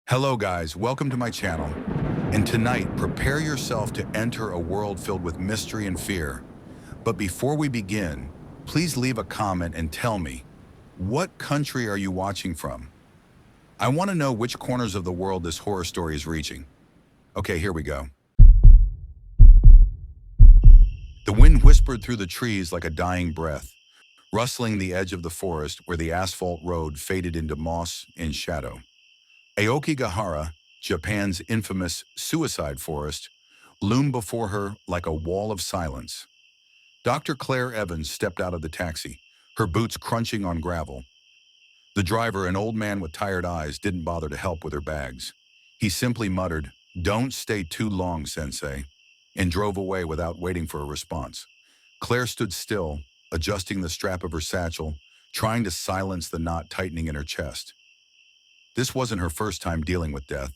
Hello guys, welcome to my channel. And tonight, prepare yourself to enter a world filled with mystery and fear. But before we begin, please leave a comment and tell me, what country are you watching from? I want to know which corners of the world this horror story is reaching. Okay, here we go. The wind whispered through the trees like a dying breath, rustling the edge of the forest where the asphalt road faded into moss and shadow. Aokigahara, Japan's infamous suicide forest, loomed before her like a wall of silence. Dr. Claire Evans stepped out of the taxi, her boots crunching on gravel. The driver, an old man with tired eyes, didn't bother to help with her bags. He simply muttered, "Don't stay too long, Sensei," and drove away without waiting for a response. Claire stood still, adjusting the strap of her satchel, trying to silence the knot tightening in her chest. This wasn't her first time dealing with death,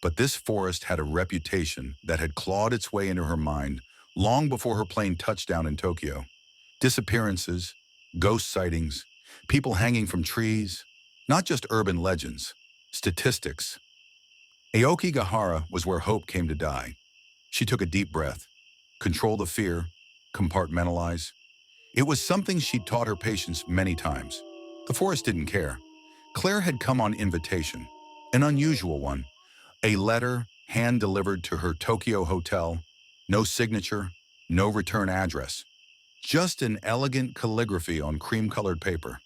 but this forest had a reputation that had clawed its way into her mind long before her plane touched down in Tokyo. Disappearances, ghost sightings, people hanging from trees, not just urban legends, statistics. Aokigahara was where hope came to die. She took a deep breath, controlled the fear, compartmentalize. It was something she'd taught her patients many times. The forest didn't care. Claire had come on invitation, an unusual one, a letter hand-delivered to her Tokyo hotel, no signature, no return address, just an elegant calligraphy on cream-colored paper.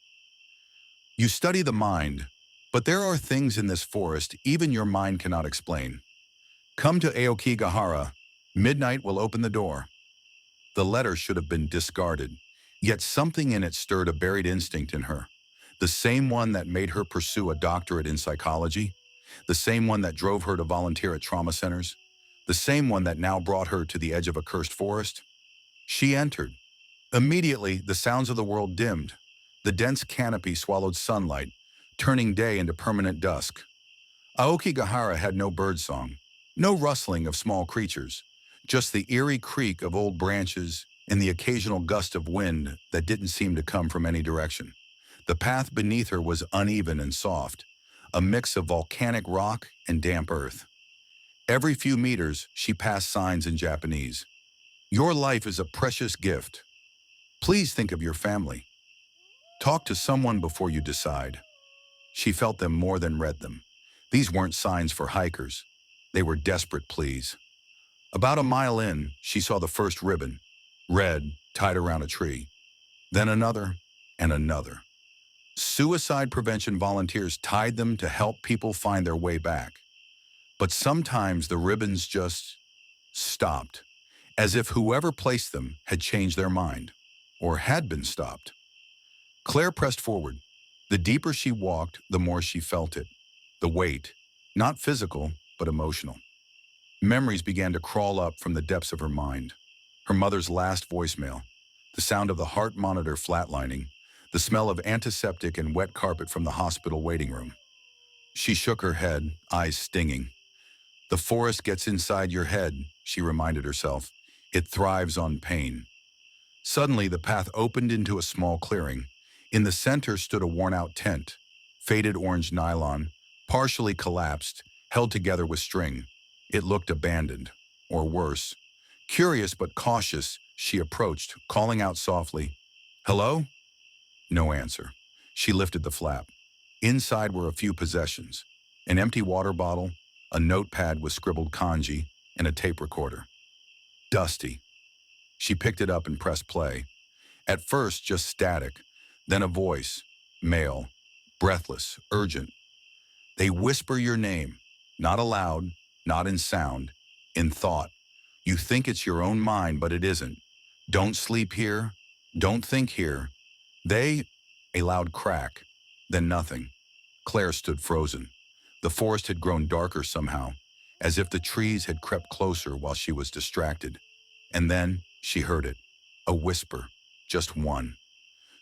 You study the mind, but there are things in this forest even your mind cannot explain. Come to Aokigahara, midnight will open the door. The letter should have been discarded, yet something in it stirred a buried instinct in her. The same one that made her pursue a doctorate in psychology, the same one that drove her to volunteer at trauma centers, the same one that now brought her to the edge of a cursed forest. She entered. Immediately, the sounds of the world dimmed. The dense canopy swallowed sunlight, turning day into permanent dusk. Aokigahara had no birdsong, no rustling of small creatures, just the eerie creak of old branches and the occasional gust of wind that didn't seem to come from any direction. The path beneath her was uneven and soft, a mix of volcanic rock and damp earth. Every few meters, she passed signs in Japanese. Your life is a precious gift. Please think of your family. Talk to someone before you decide. She felt them more than read them. These weren't signs for hikers. They were desperate pleas. About a mile in, she saw the first ribbon, red, tied around a tree. Then another and another. Suicide prevention volunteers tied them to help people find their way back. But sometimes the ribbons just stopped, as if whoever placed them had changed their mind, or had been stopped. Claire pressed forward. The deeper she walked, the more she felt it. The weight, not physical, but emotional. Memories began to crawl up from the depths of her mind. Her mother's last voicemail, the sound of the heart monitor flatlining, the smell of antiseptic and wet carpet from the hospital waiting room. She shook her head, eyes stinging. The forest gets inside your head, she reminded herself. It thrives on pain. Suddenly, the path opened into a small clearing. In the center stood a worn-out tent, faded orange nylon, partially collapsed, held together with string. It looked abandoned, or worse. Curious but cautious, she approached, calling out softly, "Hello?" No answer. She lifted the flap. Inside were a few possessions: an empty water bottle, a notepad with scribbled kanji, and a tape recorder. Dusty. She picked it up and pressed play. At first, just static, then a voice, male, breathless, urgent. They whisper your name, not aloud, not in sound, in thought. You think it's your own mind, but it isn't. Don't sleep here. Don't think here. A loud crack, then nothing. Claire stood frozen. The forest had grown darker somehow, as if the trees had crept closer while she was distracted. And then she heard it, a whisper, just one.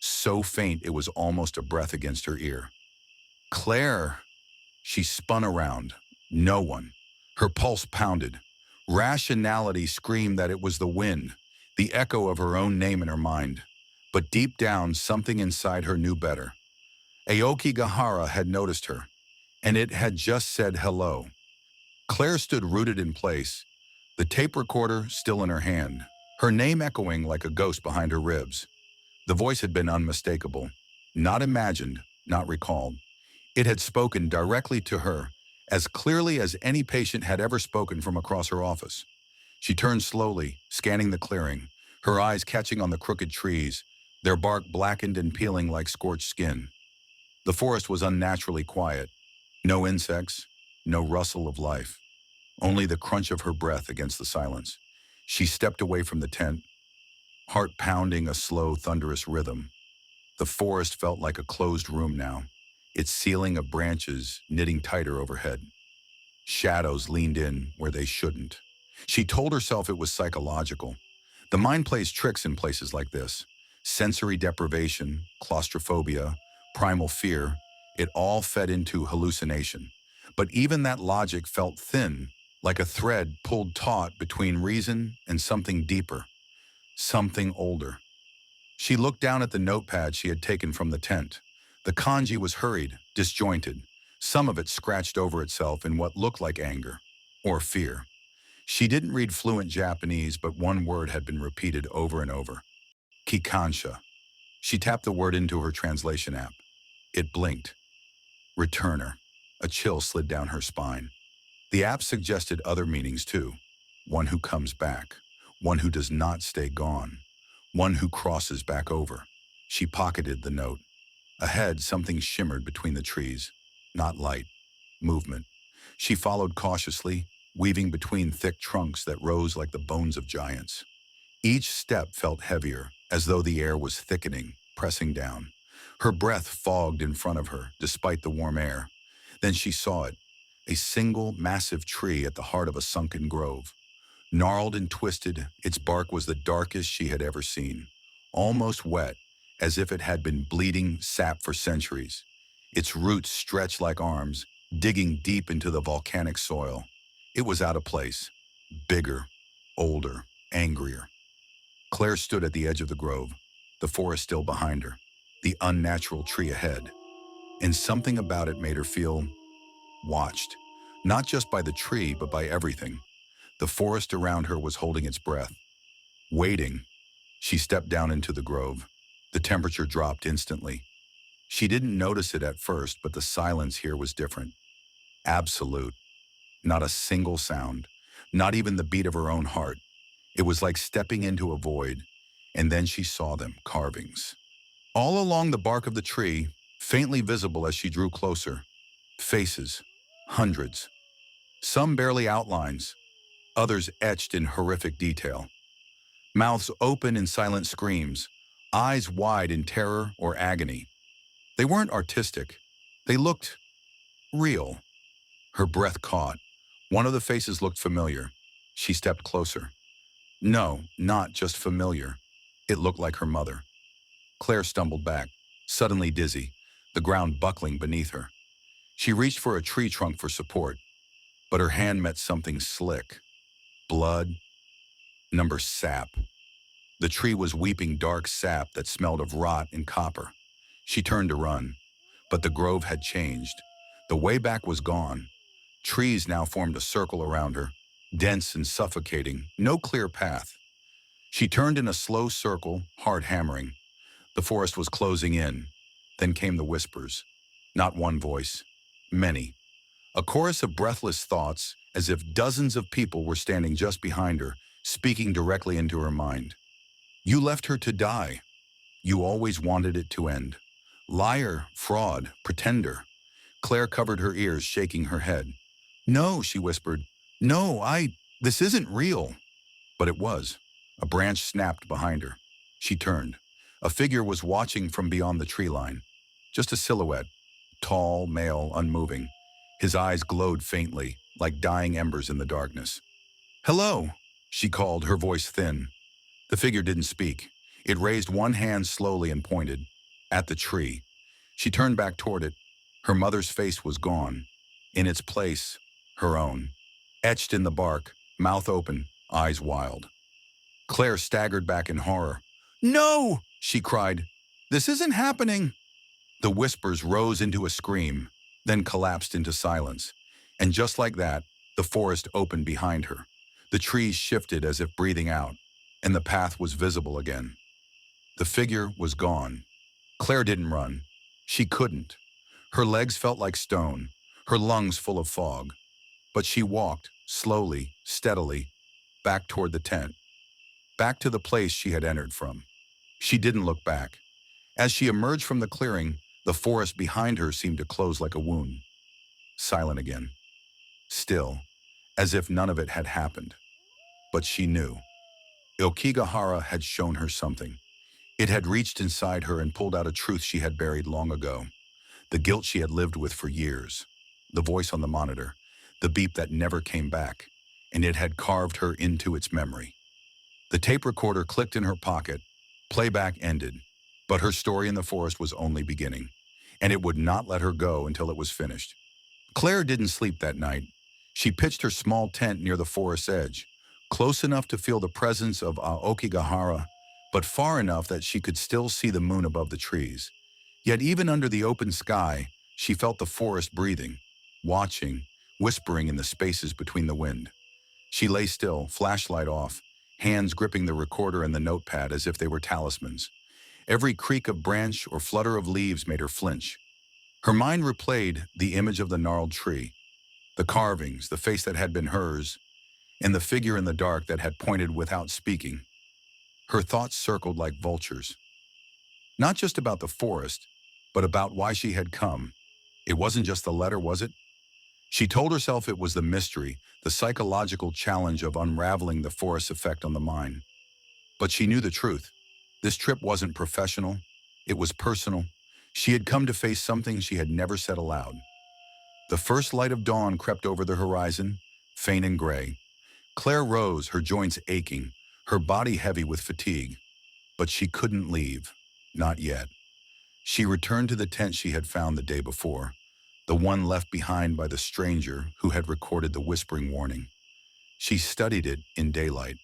So faint it was almost a breath against her ear. "Claire!" She spun around. No one. Her pulse pounded. Rationality screamed that it was the wind, the echo of her own name in her mind. But deep down, something inside her knew better. Aokigahara had noticed her. and it had just said hello. Claire stood rooted in place, the tape recorder still in her hand, her name echoing like a ghost behind her ribs. The voice had been unmistakable, not imagined, not recalled. It had spoken directly to her, as clearly as any patient had ever spoken from across her office. She turned slowly, scanning the clearing, her eyes catching on the crooked trees, their bark blackened and peeling like scorched skin. The forest was unnaturally quiet. No insects, no rustle of life, only the crunch of her breath against the silence. She stepped away from the tent, heart pounding a slow, thunderous rhythm. The forest felt like a closed room now, its ceiling of branches knitting tighter overhead. Shadows leaned in where they shouldn't. She told herself it was psychological. The mind plays tricks in places like this. Sensory deprivation, claustrophobia, primal fear, it all fed into hallucination. But even that logic felt thin, like a thread pulled taut between reason and something deeper, something older. She looked down at the notepad she had taken from the tent. The kanji was hurried, disjointed, some of it scratched over itself in what looked like anger or fear. She didn't read fluent Japanese, but one word had been repeated over and over. Kikansha. She tapped the word into her translation app. It blinked. Returner. A chill slid down her spine. The app suggested other meanings too. One who comes back. One who does not stay gone. One who crosses back over. She pocketed the note. Ahead, something shimmered between the trees. Not light. Movement. She followed cautiously, weaving between thick trunks that rose like the bones of giants. Each step felt heavier, as though the air was thickening, pressing down. Her breath fogged in front of her, despite the warm air. Then she saw it, a single massive tree at the heart of a sunken grove. Gnarled and twisted, its bark was the darkest she had ever seen, almost wet, as if it had been bleeding sap for centuries. Its roots stretched like arms, digging deep into the volcanic soil. It was out of place, bigger, older, angrier. Claire stood at the edge of the grove, the forest still behind her, the unnatural tree ahead. And something about it made her feel watched, not just by the tree, but by everything. The forest around her was holding its breath, waiting. She stepped down into the grove. The temperature dropped instantly. She didn't notice it at first, but the silence here was different. Absolute. Not a single sound, not even the beat of her own heart. It was like stepping into a void, and then she saw them, carvings. All along the bark of the tree, faintly visible as she drew closer. Faces. Hundreds. Some barely outlines, others etched in horrific detail. Mouths open in silent screams, eyes wide in terror or agony. They weren't artistic. They looked real. Her breath caught. One of the faces looked familiar. She stepped closer. No, not just familiar. It looked like her mother. Claire stumbled back, suddenly dizzy, the ground buckling beneath her. She reached for a tree trunk for support, but her hand met something slick. Blood, number sap. The tree was weeping dark sap that smelled of rot and copper. She turned to run, but the grove had changed. The way back was gone. Trees now formed a circle around her, dense and suffocating, no clear path. She turned in a slow circle, heart hammering. The forest was closing in. Then came the whispers. Not one voice, many. A chorus of breathless thoughts, as if dozens of people were standing just behind her, speaking directly into her mind. You left her to die. You always wanted it to end. Liar, fraud, pretender. Claire covered her ears, shaking her head. No, she whispered. No, this isn't real. But it was. A branch snapped behind her. She turned. A figure was watching from beyond the tree line. Just a silhouette. Tall, male, unmoving. His eyes glowed faintly, like dying embers in the darkness. Hello, she called, her voice thin. The figure didn't speak. It raised one hand slowly and pointed. At the tree. She turned back toward it. Her mother's face was gone. In its place, her own. Etched in the bark, mouth open, eyes wild. Claire staggered back in horror. No, she cried. This isn't happening. The whispers rose into a scream. then collapsed into silence. And just like that, the forest opened behind her. The trees shifted as if breathing out, and the path was visible again. The figure was gone. Claire didn't run. She couldn't. Her legs felt like stone, her lungs full of fog. But she walked, slowly, steadily, back toward the tent, back to the place she had entered from. She didn't look back. As she emerged from the clearing, the forest behind her seemed to close like a wound. Silent again. Still, as if none of it had happened. But she knew. Ilkigahara had shown her something. It had reached inside her and pulled out a truth she had buried long ago. The guilt she had lived with for years. The voice on the monitor. The beep that never came back. And it had carved her into its memory. The tape recorder clicked in her pocket. Playback ended. But her story in the forest was only beginning. And it would not let her go until it was finished. Claire didn't sleep that night. She pitched her small tent near the forest's edge, close enough to feel the presence of Aokigahara, but far enough that she could still see the moon above the trees. Yet even under the open sky, she felt the forest breathing, watching, whispering in the spaces between the wind. She lay still, flashlight off, hands gripping the recorder and the notepad as if they were talismans. Every creak of branch or flutter of leaves made her flinch. Her mind replayed the image of the gnarled tree, the carvings, the face that had been hers, and the figure in the dark that had pointed without speaking. Her thoughts circled like vultures. Not just about the forest, but about why she had come. It wasn't just the letter, was it? She told herself it was the mystery, the psychological challenge of unraveling the forest's effect on the mind. But she knew the truth. This trip wasn't professional. It was personal. She had come to face something she had never said aloud. The first light of dawn crept over the horizon, faint and gray. Claire rose, her joints aching, her body heavy with fatigue. But she couldn't leave. Not yet. She returned to the tent she had found the day before, the one left behind by the stranger who had recorded the whispering warning. She studied it in daylight.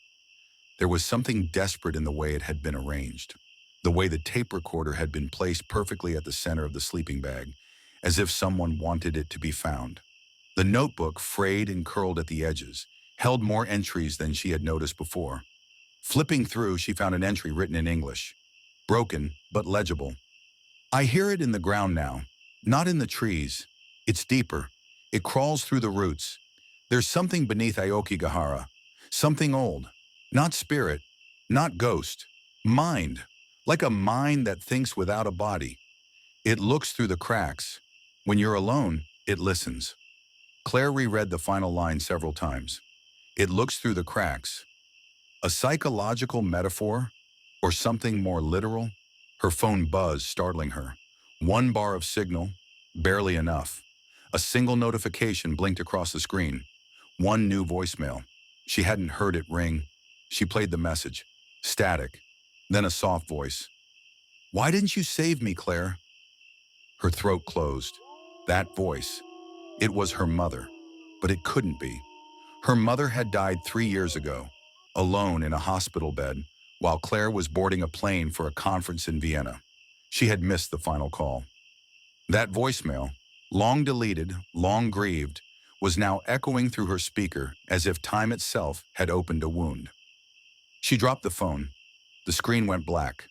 There was something desperate in the way it had been arranged, the way the tape recorder had been placed perfectly at the center of the sleeping bag, as if someone wanted it to be found. The notebook, frayed and curled at the edges, held more entries than she had noticed before. Flipping through, she found an entry written in English, broken but legible. I hear it in the ground now, not in the trees. It's deeper. It crawls through the roots. There's something beneath Aokigahara, something old, not spirit, not ghost, mind, like a mind that thinks without a body. It looks through the cracks. When you're alone, it listens. Claire reread the final line several times. It looks through the cracks. A psychological metaphor? Or something more literal? Her phone buzzed, startling her. One bar of signal, barely enough. A single notification blinked across the screen. One new voicemail. She hadn't heard it ring. She played the message. Static. Then a soft voice. Why didn't you save me, Claire? Her throat closed. That voice. It was her mother. But it couldn't be. Her mother had died 3 years ago, alone in a hospital bed, while Claire was boarding a plane for a conference in Vienna. She had missed the final call. That voicemail, long deleted, long grieved, was now echoing through her speaker as if time itself had opened a wound. She dropped the phone. The screen went black.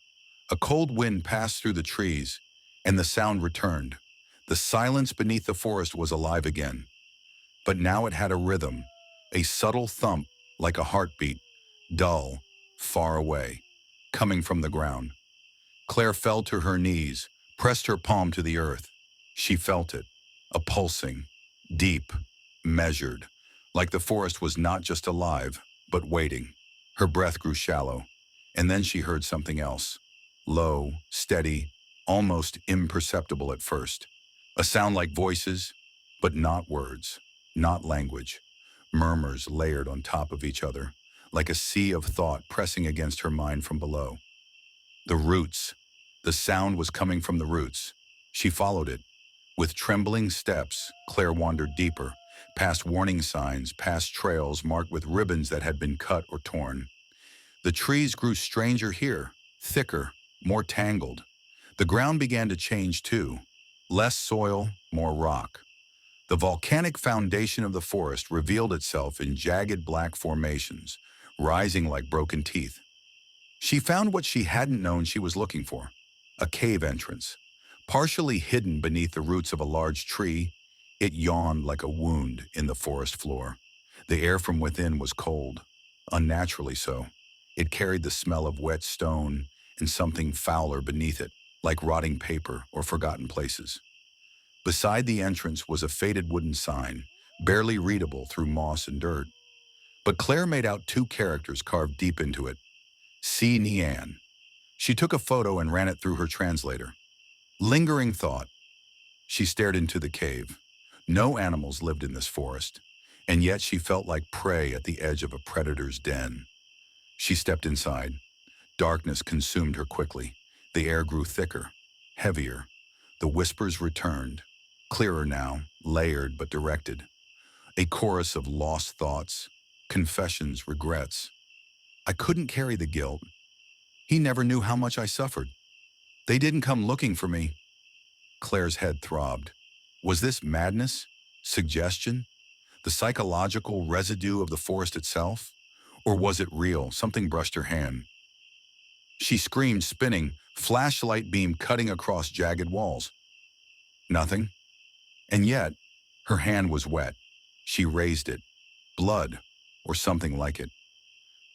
A cold wind passed through the trees, and the sound returned. The silence beneath the forest was alive again. But now it had a rhythm, a subtle thump like a heartbeat, dull, far away, coming from the ground. Claire fell to her knees, pressed her palm to the earth. She felt it, a pulsing, deep, measured, like the forest was not just alive, but waiting. Her breath grew shallow, and then she heard something else, low, steady, almost imperceptible at first. A sound like voices, but not words, not language. Murmurs layered on top of each other, like a sea of thought pressing against her mind from below. The roots. The sound was coming from the roots. She followed it. With trembling steps, Claire wandered deeper, past warning signs, past trails marked with ribbons that had been cut or torn. The trees grew stranger here, thicker, more tangled. The ground began to change too. Less soil, more rock. The volcanic foundation of the forest revealed itself in jagged black formations, rising like broken teeth. She found what she hadn't known she was looking for, a cave entrance. Partially hidden beneath the roots of a large tree, it yawned like a wound in the forest floor. The air from within was cold, unnaturally so. It carried the smell of wet stone and something fouler beneath it, like rotting paper or forgotten places. Beside the entrance was a faded wooden sign, barely readable through moss and dirt. But Claire made out two characters carved deep into it. Si Nian. She took a photo and ran it through her translator. Lingering thought. She stared into the cave. No animals lived in this forest, and yet she felt like prey at the edge of a predator's den. She stepped inside. Darkness consumed her quickly. The air grew thicker, heavier. The whispers returned, clearer now, layered but directed. A chorus of lost thoughts, confessions, regrets. I couldn't carry the guilt. He never knew how much I suffered. They didn't come looking for me. Claire's head throbbed. Was this madness? Suggestion? The psychological residue of the forest itself? Or was it real? Something brushed her hand. She screamed, spinning, flashlight beam cutting across jagged walls. Nothing. And yet, her hand was wet. She raised it. Blood, or something like it.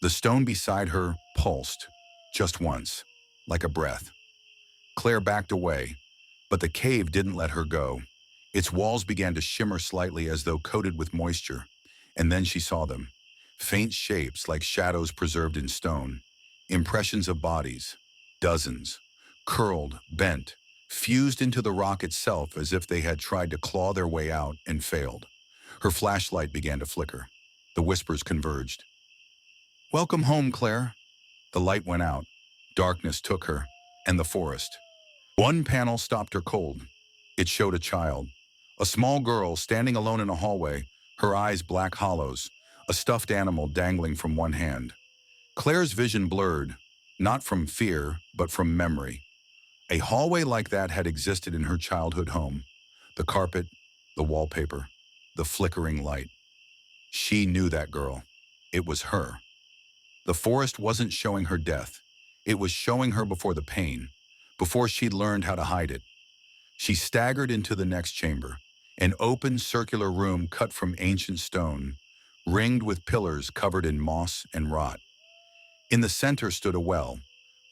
The stone beside her pulsed, just once, like a breath. Claire backed away, but the cave didn't let her go. Its walls began to shimmer slightly as though coated with moisture, and then she saw them. Faint shapes like shadows preserved in stone. Impressions of bodies, dozens, curled, bent, fused into the rock itself as if they had tried to claw their way out and failed. Her flashlight began to flicker. The whispers converged. Welcome home, Claire. The light went out. Darkness took her, and the forest. One panel stopped her cold. It showed a child. A small girl standing alone in a hallway, her eyes black hollows, a stuffed animal dangling from one hand. Claire's vision blurred, not from fear, but from memory. A hallway like that had existed in her childhood home. The carpet, the wallpaper, the flickering light. She knew that girl. It was her. The forest wasn't showing her death. It was showing her before the pain, before she'd learned how to hide it. She staggered into the next chamber, an open circular room cut from ancient stone, ringed with pillars covered in moss and rot. In the center stood a well.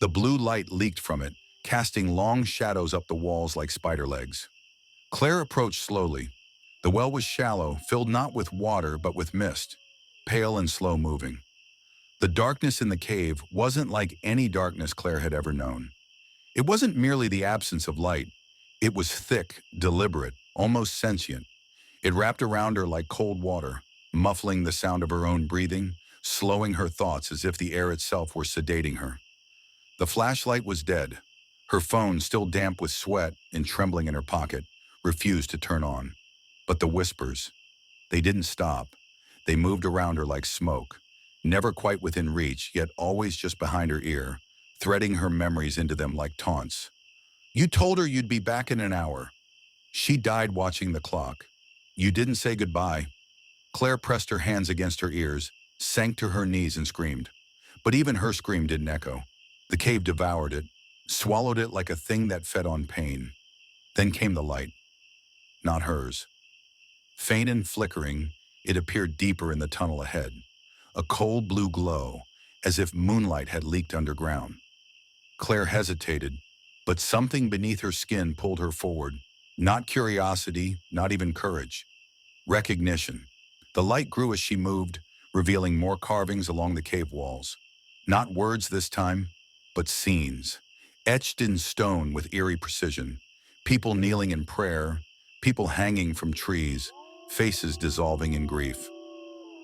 The blue light leaked from it, casting long shadows up the walls like spider legs. Claire approached slowly. The well was shallow, filled not with water but with mist, pale and slow-moving. The darkness in the cave wasn't like any darkness Claire had ever known. It wasn't merely the absence of light. It was thick, deliberate, almost sentient. It wrapped around her like cold water, muffling the sound of her own breathing, slowing her thoughts as if the air itself were sedating her. The flashlight was dead. Her phone, still damp with sweat and trembling in her pocket, refused to turn on. But the whispers, they didn't stop. They moved around her like smoke, never quite within reach, yet always just behind her ear, threading her memories into them like taunts. You told her you'd be back in an hour. She died watching the clock. You didn't say goodbye. Claire pressed her hands against her ears, sank to her knees and screamed. But even her scream didn't echo. The cave devoured it, swallowed it like a thing that fed on pain. Then came the light. Not hers. Faint and flickering, it appeared deeper in the tunnel ahead. A cold blue glow, as if moonlight had leaked underground. Claire hesitated, but something beneath her skin pulled her forward. Not curiosity, not even courage. Recognition. The light grew as she moved, revealing more carvings along the cave walls. Not words this time, but scenes, etched in stone with eerie precision. People kneeling in prayer, people hanging from trees, faces dissolving in grief.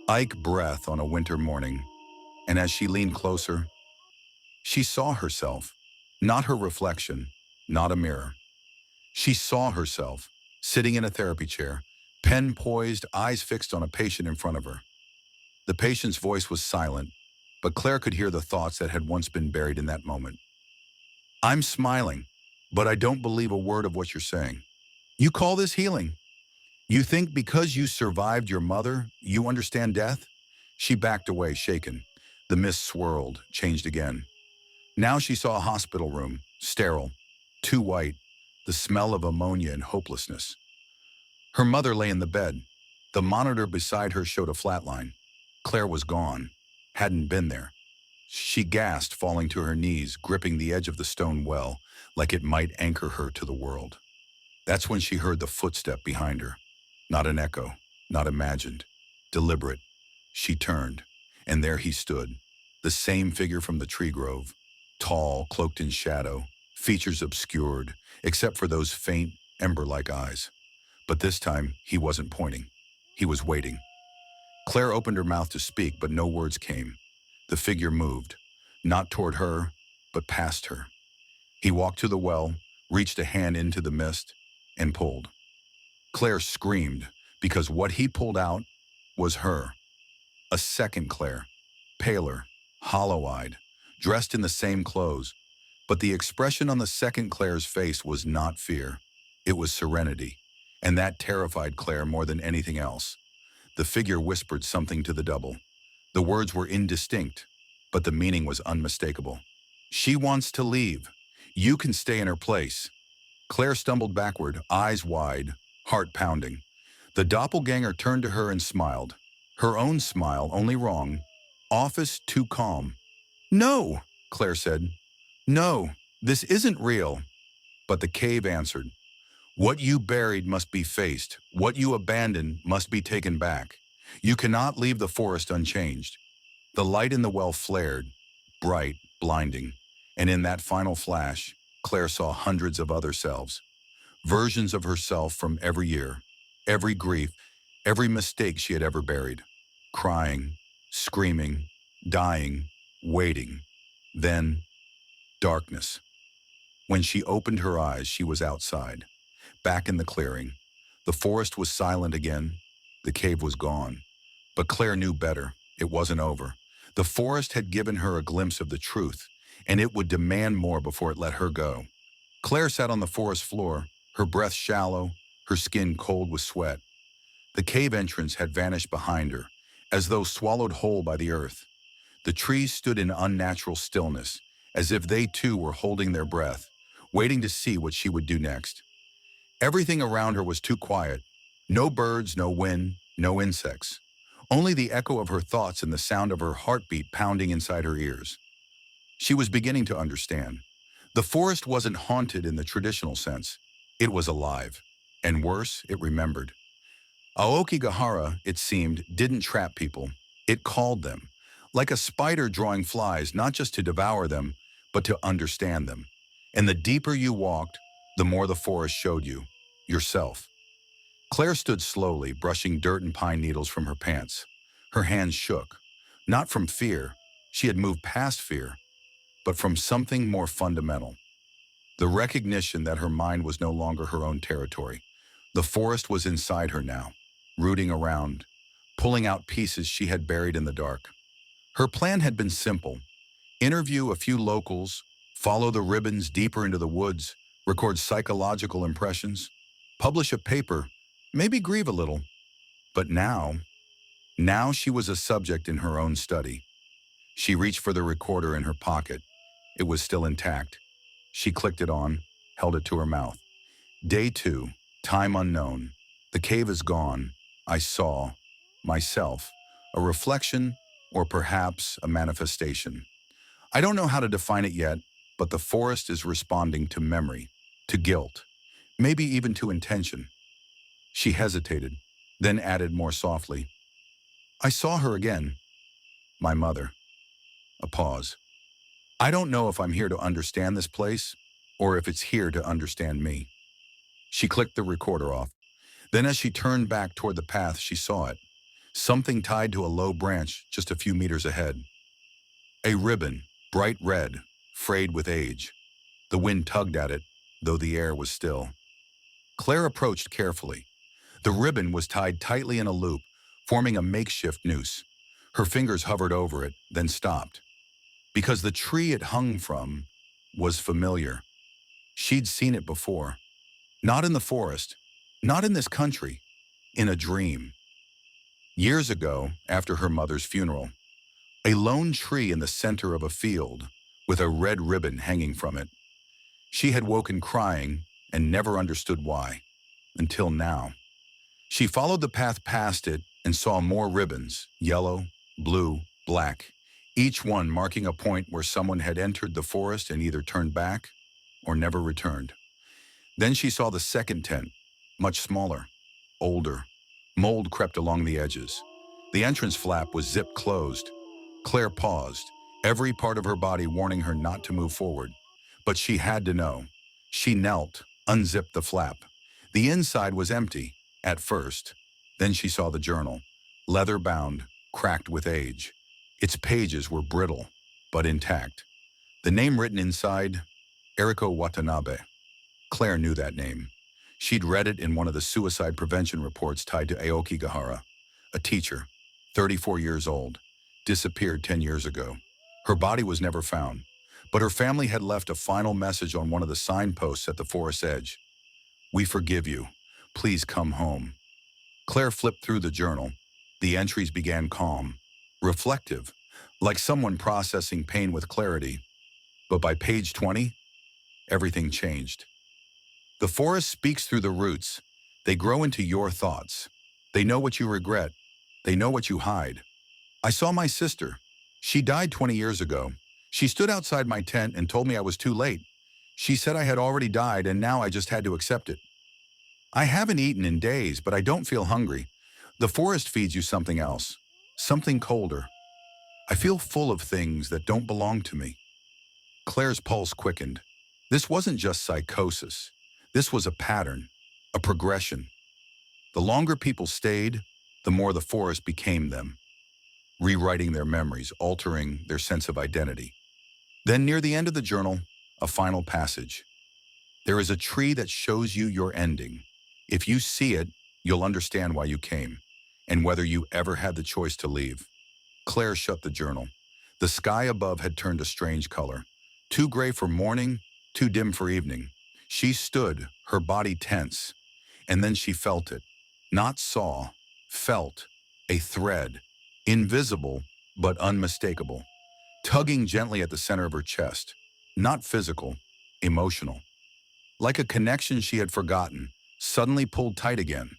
Ike breath on a winter morning, and as she leaned closer, she saw herself, not her reflection, not a mirror. She saw herself, sitting in a therapy chair, pen poised, eyes fixed on a patient in front of her. The patient's voice was silent, but Claire could hear the thoughts that had once been buried in that moment. I'm smiling, but I don't believe a word of what you're saying. You call this healing? You think because you survived your mother, you understand death? She backed away, shaken. The mist swirled, changed again. Now she saw a hospital room, sterile, too white, the smell of ammonia and hopelessness. Her mother lay in the bed. The monitor beside her showed a flat line. Claire was gone, hadn't been there. She gasped, falling to her knees, gripping the edge of the stone well, like it might anchor her to the world. That's when she heard the footstep behind her. Not an echo, not imagined, deliberate. She turned, and there he stood, the same figure from the tree grove, tall, cloaked in shadow, features obscured, except for those faint, ember-like eyes. But this time, he wasn't pointing. He was waiting. Claire opened her mouth to speak, but no words came. The figure moved, not toward her, but past her. He walked to the well, reached a hand into the mist, and pulled. Claire screamed, because what he pulled out was her. A second Claire, paler, hollow-eyed, dressed in the same clothes, but the expression on the second Claire's face was not fear. It was serenity, and that terrified Claire more than anything else. The figure whispered something to the double. The words were indistinct, but the meaning was unmistakable. She wants to leave. You can stay in her place. Claire stumbled backward, eyes wide, heart pounding. The doppelganger turned to her and smiled. Her own smile, only wrong. Office too calm. No, Claire said. No, this isn't real. But the cave answered. What you buried must be faced. What you abandoned must be taken back. You cannot leave the forest unchanged. The light in the well flared, bright, blinding. And in that final flash, Claire saw hundreds of other selves. Versions of herself from every year, every grief, every mistake she had ever buried. Crying, screaming, dying, waiting. Then, darkness. When she opened her eyes, she was outside, back in the clearing. The forest was silent again. The cave was gone. But Claire knew better. It wasn't over. The forest had given her a glimpse of the truth, and it would demand more before it let her go. Claire sat on the forest floor, her breath shallow, her skin cold with sweat. The cave entrance had vanished behind her, as though swallowed whole by the earth. The trees stood in unnatural stillness, as if they too were holding their breath, waiting to see what she would do next. Everything around her was too quiet. No birds, no wind, no insects. Only the echo of her thoughts and the sound of her heartbeat pounding inside her ears. She was beginning to understand. The forest wasn't haunted in the traditional sense. It was alive. And worse, it remembered. Aokigahara, it seemed, didn't trap people. It called them. Like a spider drawing flies, not just to devour them, but to understand them. And the deeper you walked, the more the forest showed you. Yourself. Claire stood slowly, brushing dirt and pine needles from her pants. Her hands shook. Not from fear. She had moved past fear. But from something more fundamental. The recognition that her mind was no longer her own territory. The forest was inside her now, rooting around, pulling out pieces she had buried in the dark. Her plan had been simple. Interview a few locals, follow the ribbons deeper into the woods, record psychological impressions, publish a paper, maybe grieve a little. But now she was a subject in her own study. She reached for the recorder in her pocket. It was still intact. She clicked it on, held it to her mouth. Day 2, time unknown. The cave is gone. I saw myself, a reflection or perhaps a manifestation. I don't know how to define it yet, but the forest is responding to memory, to guilt, maybe even to intention. She hesitated, then added more softly, I saw her again. My mother. A pause. I don't know if I'm here to understand this place, or if it's here to understand me. She clicked the recorder off. Then as she turned back toward the path, she saw it. Something tied to a low branch just a few meters ahead. A ribbon, bright red, frayed with age. The wind tugged at it, though the air was still. Claire approached carefully. The ribbon was tied tightly in a loop, forming a makeshift noose. Her fingers hovered over it, then stopped. Because the tree it hung from was familiar. She'd seen it before. Not in the forest, Not in this country, in a dream. Years ago, after her mother's funeral, a lone tree in the center of a field, with a red ribbon hanging from it. She had woken crying and never understood why, until now. She followed the path past it and saw more ribbons, yellow, blue, black, each one marking a point where someone had entered the forest and either turned back or never returned. Then she saw the second tent, much smaller, older. Mold crept along the edges. The entrance flap was zipped closed. Claire paused, every part of her body warning her not to move forward. But she had to know. She knelt, unzipped the flap. The inside was empty, at first. Then she saw the journal, leather-bound, cracked with age. Its pages were brittle, but intact. The name written inside, Eriko Watanabe. Claire knew that name. She'd read it in one of the suicide prevention reports tied to Aoki Gahara, a teacher, 34 years old, disappeared 10 years ago. Her body was never found, but her family had left a final message on one of the signposts at the forest's edge. "We forgive you. Please come home." Claire flipped through the journal. The entries began calm, reflective, like someone processing pain with clarity. But by page 20, everything changed. The forest speaks through the roots. They grow into your thoughts. They know what you regret. They know what you hide. I saw my sister. She died 20 years ago. She stood outside my tent and told me I was too late. She said I had already died and now I just had to accept it. I haven't eaten in days, but I don't feel hungry. The forest feeds you something else, something colder. I feel full of things that don't belong to me. Claire's pulse quickened. This wasn't just psychosis. This was a pattern, a progression. The longer people stayed, the more the forest became them, rewriting their memories, altering their sense of identity. Then near the end of the journal, a final passage. There is a tree that shows you your ending. If you see it, you'll understand why you came, and whether you ever had the choice to leave. Claire shut the journal. The sky above had turned a strange color, too gray for morning, too dim for evening. She stood, her body tense, and then she felt it. Not saw, felt. A thread, invisible but unmistakable, tugging gently at the center of her chest. Not physical, emotional. Like a connection she had forgotten, suddenly pulled tight again.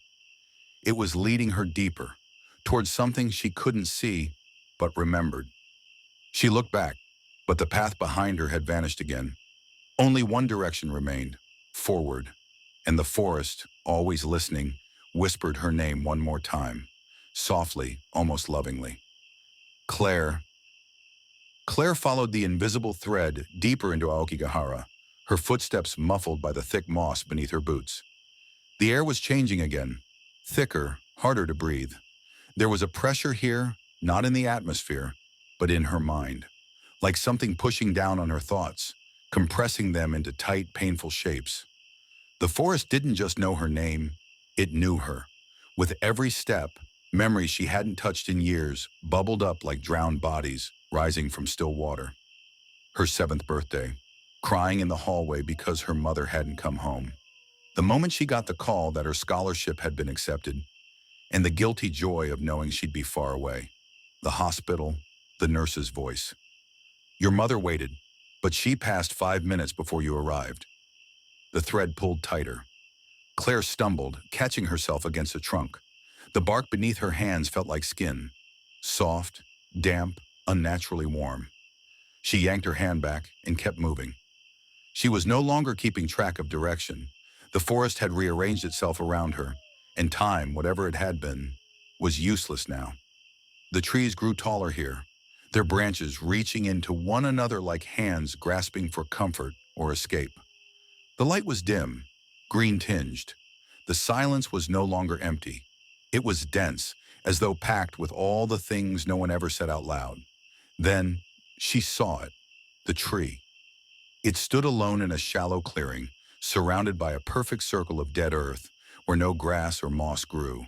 It was leading her deeper, towards something she couldn't see, but remembered. She looked back, but the path behind her had vanished again. Only one direction remained, forward, and the forest, always listening, whispered her name one more time, softly, almost lovingly. Claire. Claire followed the invisible thread deeper into Aokigahara, her footsteps muffled by the thick moss beneath her boots. The air was changing again, thicker, harder to breathe. There was a pressure here, not in the atmosphere, but in her mind, like something pushing down on her thoughts, compressing them into tight, painful shapes. The forest didn't just know her name, it knew her. With every step, memories she hadn't touched in years bubbled up like drowned bodies rising from still water. Her 7th birthday, crying in the hallway because her mother hadn't come home. The moment she got the call that her scholarship had been accepted, and the guilty joy of knowing she'd be far away. The hospital, the nurse's voice. "Your mother waited, but she passed 5 minutes before you arrived." The thread pulled tighter. Claire stumbled, catching herself against a trunk. The bark beneath her hands felt like skin, soft, damp, unnaturally warm. She yanked her hand back and kept moving. She was no longer keeping track of direction. The forest had rearranged itself around her, and time, whatever it had been, was useless now. The trees grew taller here, their branches reaching into one another like hands grasping for comfort or escape. The light was dim, green-tinged. The silence was no longer empty. It was dense, as though packed with all the things no one ever said out loud. Then, she saw it, the tree. It stood alone in a shallow clearing, surrounded by a perfect circle of dead earth, where no grass or moss grew.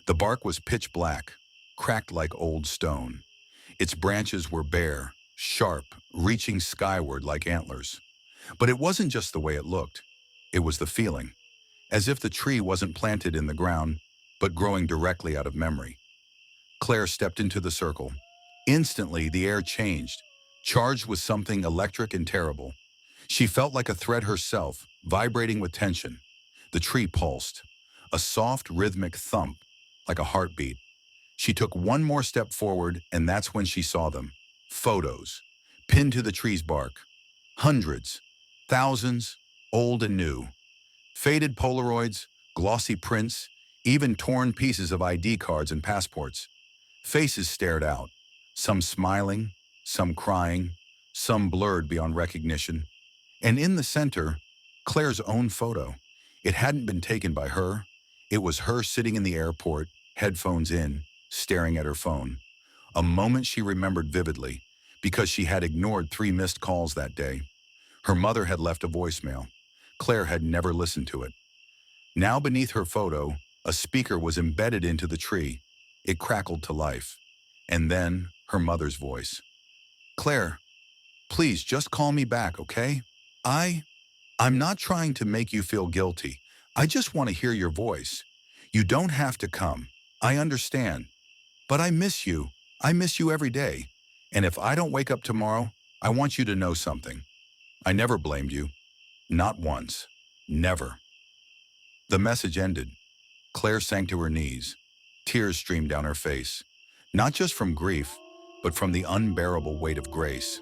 The bark was pitch black, cracked like old stone. Its branches were bare, sharp, reaching skyward like antlers. But it wasn't just the way it looked. It was the feeling. as if the tree wasn't planted in the ground, but growing directly out of memory. Claire stepped into the circle. Instantly, the air changed, charged with something electric and terrible. She felt like a thread herself, vibrating with tension. The tree pulsed, a soft, rhythmic thump, like a heartbeat. She took one more step forward, and that's when she saw them. Photos, pinned to the tree's bark. Hundreds, thousands, old and new. Faded Polaroids, glossy prints, even torn pieces of ID cards and passports. Faces stared out, some smiling, some crying, some blurred beyond recognition. And in the center, Claire's own photo. It hadn't been taken by her. It was her sitting in the airport, headphones in, staring at her phone. A moment she remembered vividly, because she had ignored 3 missed calls that day. Her mother had left a voicemail. Claire had never listened to it. Now beneath her photo, a speaker was embedded into the tree. It crackled to life. And then, her mother's voice. "Claire, please just call me back, okay? I'm not trying to make you feel guilty. I just want to hear your voice. You don't have to come. I understand. But I miss you. I miss you every day. And if I don't wake up tomorrow, I want you to know something. I never blamed you. Not once. Never." The message ended. Claire sank to her knees. Tears streamed down her face. Not just from grief, but from the unbearable weight of grace.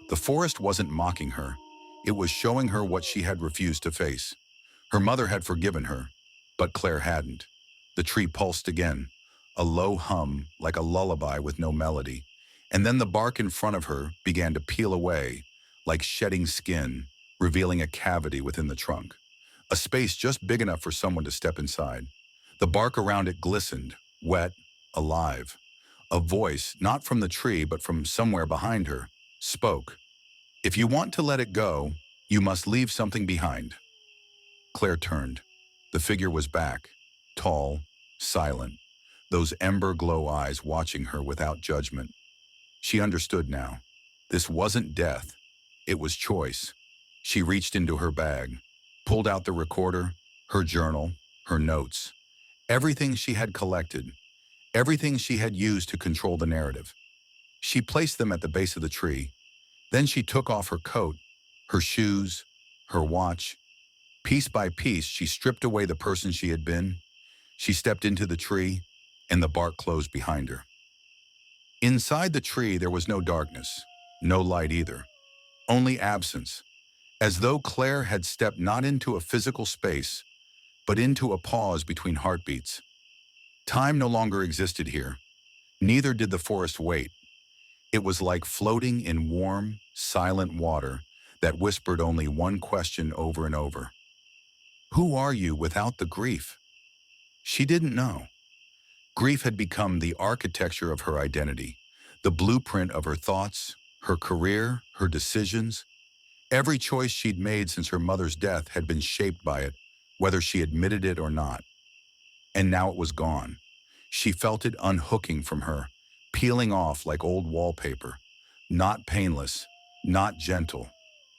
The forest wasn't mocking her. It was showing her what she had refused to face. Her mother had forgiven her, but Claire hadn't. The tree pulsed again, a low hum like a lullaby with no melody. And then the bark in front of her began to peel away, like shedding skin, revealing a cavity within the trunk. A space just big enough for someone to step inside. The bark around it glistened, wet, alive. A voice, not from the tree but from somewhere behind her, spoke. "If you want to let it go, you must leave something behind." Claire turned. The figure was back, tall, silent, those ember-glow eyes watching her without judgment. She understood now. This wasn't death. It was choice. She reached into her bag, pulled out the recorder, her journal, her notes. Everything she had collected, everything she had used to control the narrative. She placed them at the base of the tree. Then she took off her coat, her shoes, her watch. Piece by piece, she stripped away the person she had been. She stepped into the tree, and the bark closed behind her. Inside the tree, there was no darkness, no light either, only absence, as though Claire had stepped not into a physical space, but into a pause between heartbeats. Time no longer existed here. Neither did the forest wait. It was like floating in warm, silent water that whispered only one question over and over. Who are you without the grief? She didn't know. Grief had become the architecture of her identity, the blueprint of her thoughts, her career, her decisions. Every choice she'd made since her mother's death had been shaped by it, whether she admitted it or not. And now it was gone. She felt it unhooking from her, peeling off like old wallpaper. Not painless, not gentle,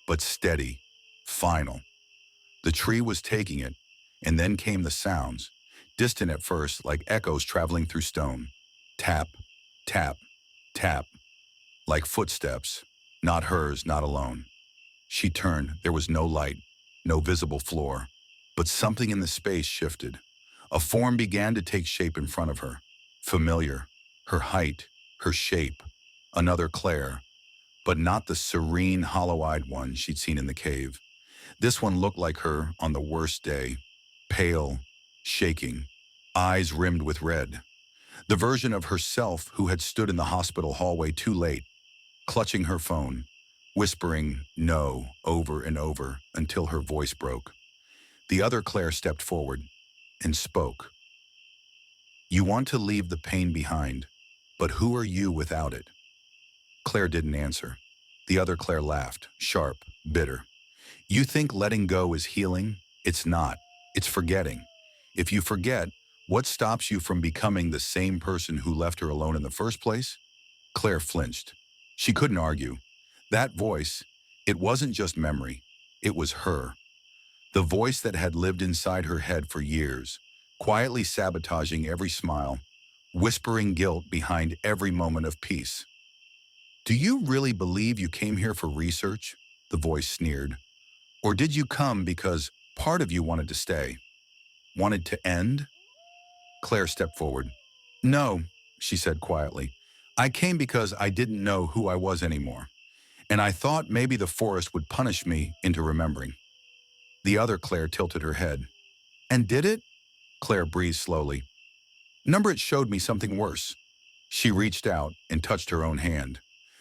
but steady, final. The tree was taking it, and then came the sounds, distant at first like echoes traveling through stone. Tap, tap, tap, like footsteps, not hers, not alone. She turned. There was no light, no visible floor, but something in the space shifted. A form began to take shape in front of her. Familiar, her height, her shape. Another Claire, but not the serene, hollow-eyed one she'd seen in the cave. This one looked like her on the worst day, pale, shaking, eyes rimmed with red. The version of herself who had stood in the hospital hallway too late, clutching her phone, whispering no over and over until her voice broke. The other Claire stepped forward and spoke. "You want to leave the pain behind, but who are you without it?" Claire didn't answer. The other Claire laughed, sharp, bitter. "You think letting go is healing? It's not. It's forgetting. If you forget, what stops you from becoming the same person who left her alone in the first place?" Claire flinched. She couldn't argue. That voice, it wasn't just memory. It was her. The voice that had lived inside her head for years, quietly sabotaging every smile, whispering guilt behind every moment of peace. Do you really believe you came here for research? The voice sneered. Or did you come because part of you wanted to stay? Wanted to end? Claire stepped forward. No, she said quietly. I came because I didn't know who I was anymore, and I thought maybe the forest would punish me into remembering. The other Claire tilted her head. And did it? Claire breathed slowly. Number it showed me something worse. She reached out and touched her own hand.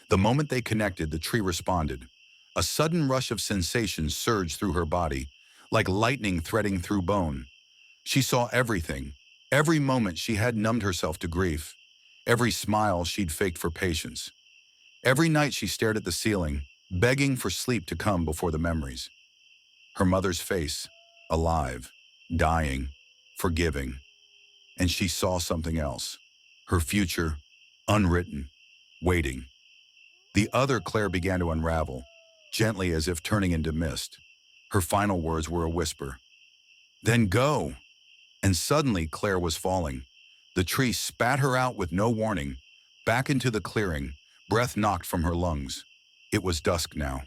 The moment they connected, the tree responded. A sudden rush of sensation surged through her body, like lightning threading through bone. She saw everything. Every moment she had numbed herself to grief. Every smile she'd faked for patience. Every night she stared at the ceiling, begging for sleep to come before the memories. Her mother's face, alive, dying, forgiving. And she saw something else. Her future, unwritten, waiting. The other Claire began to unravel, gently as if turning into mist. Her final words were a whisper. Then go! And suddenly Claire was falling. The tree spat her out with no warning, back into the clearing, breath knocked from her lungs. It was dusk now,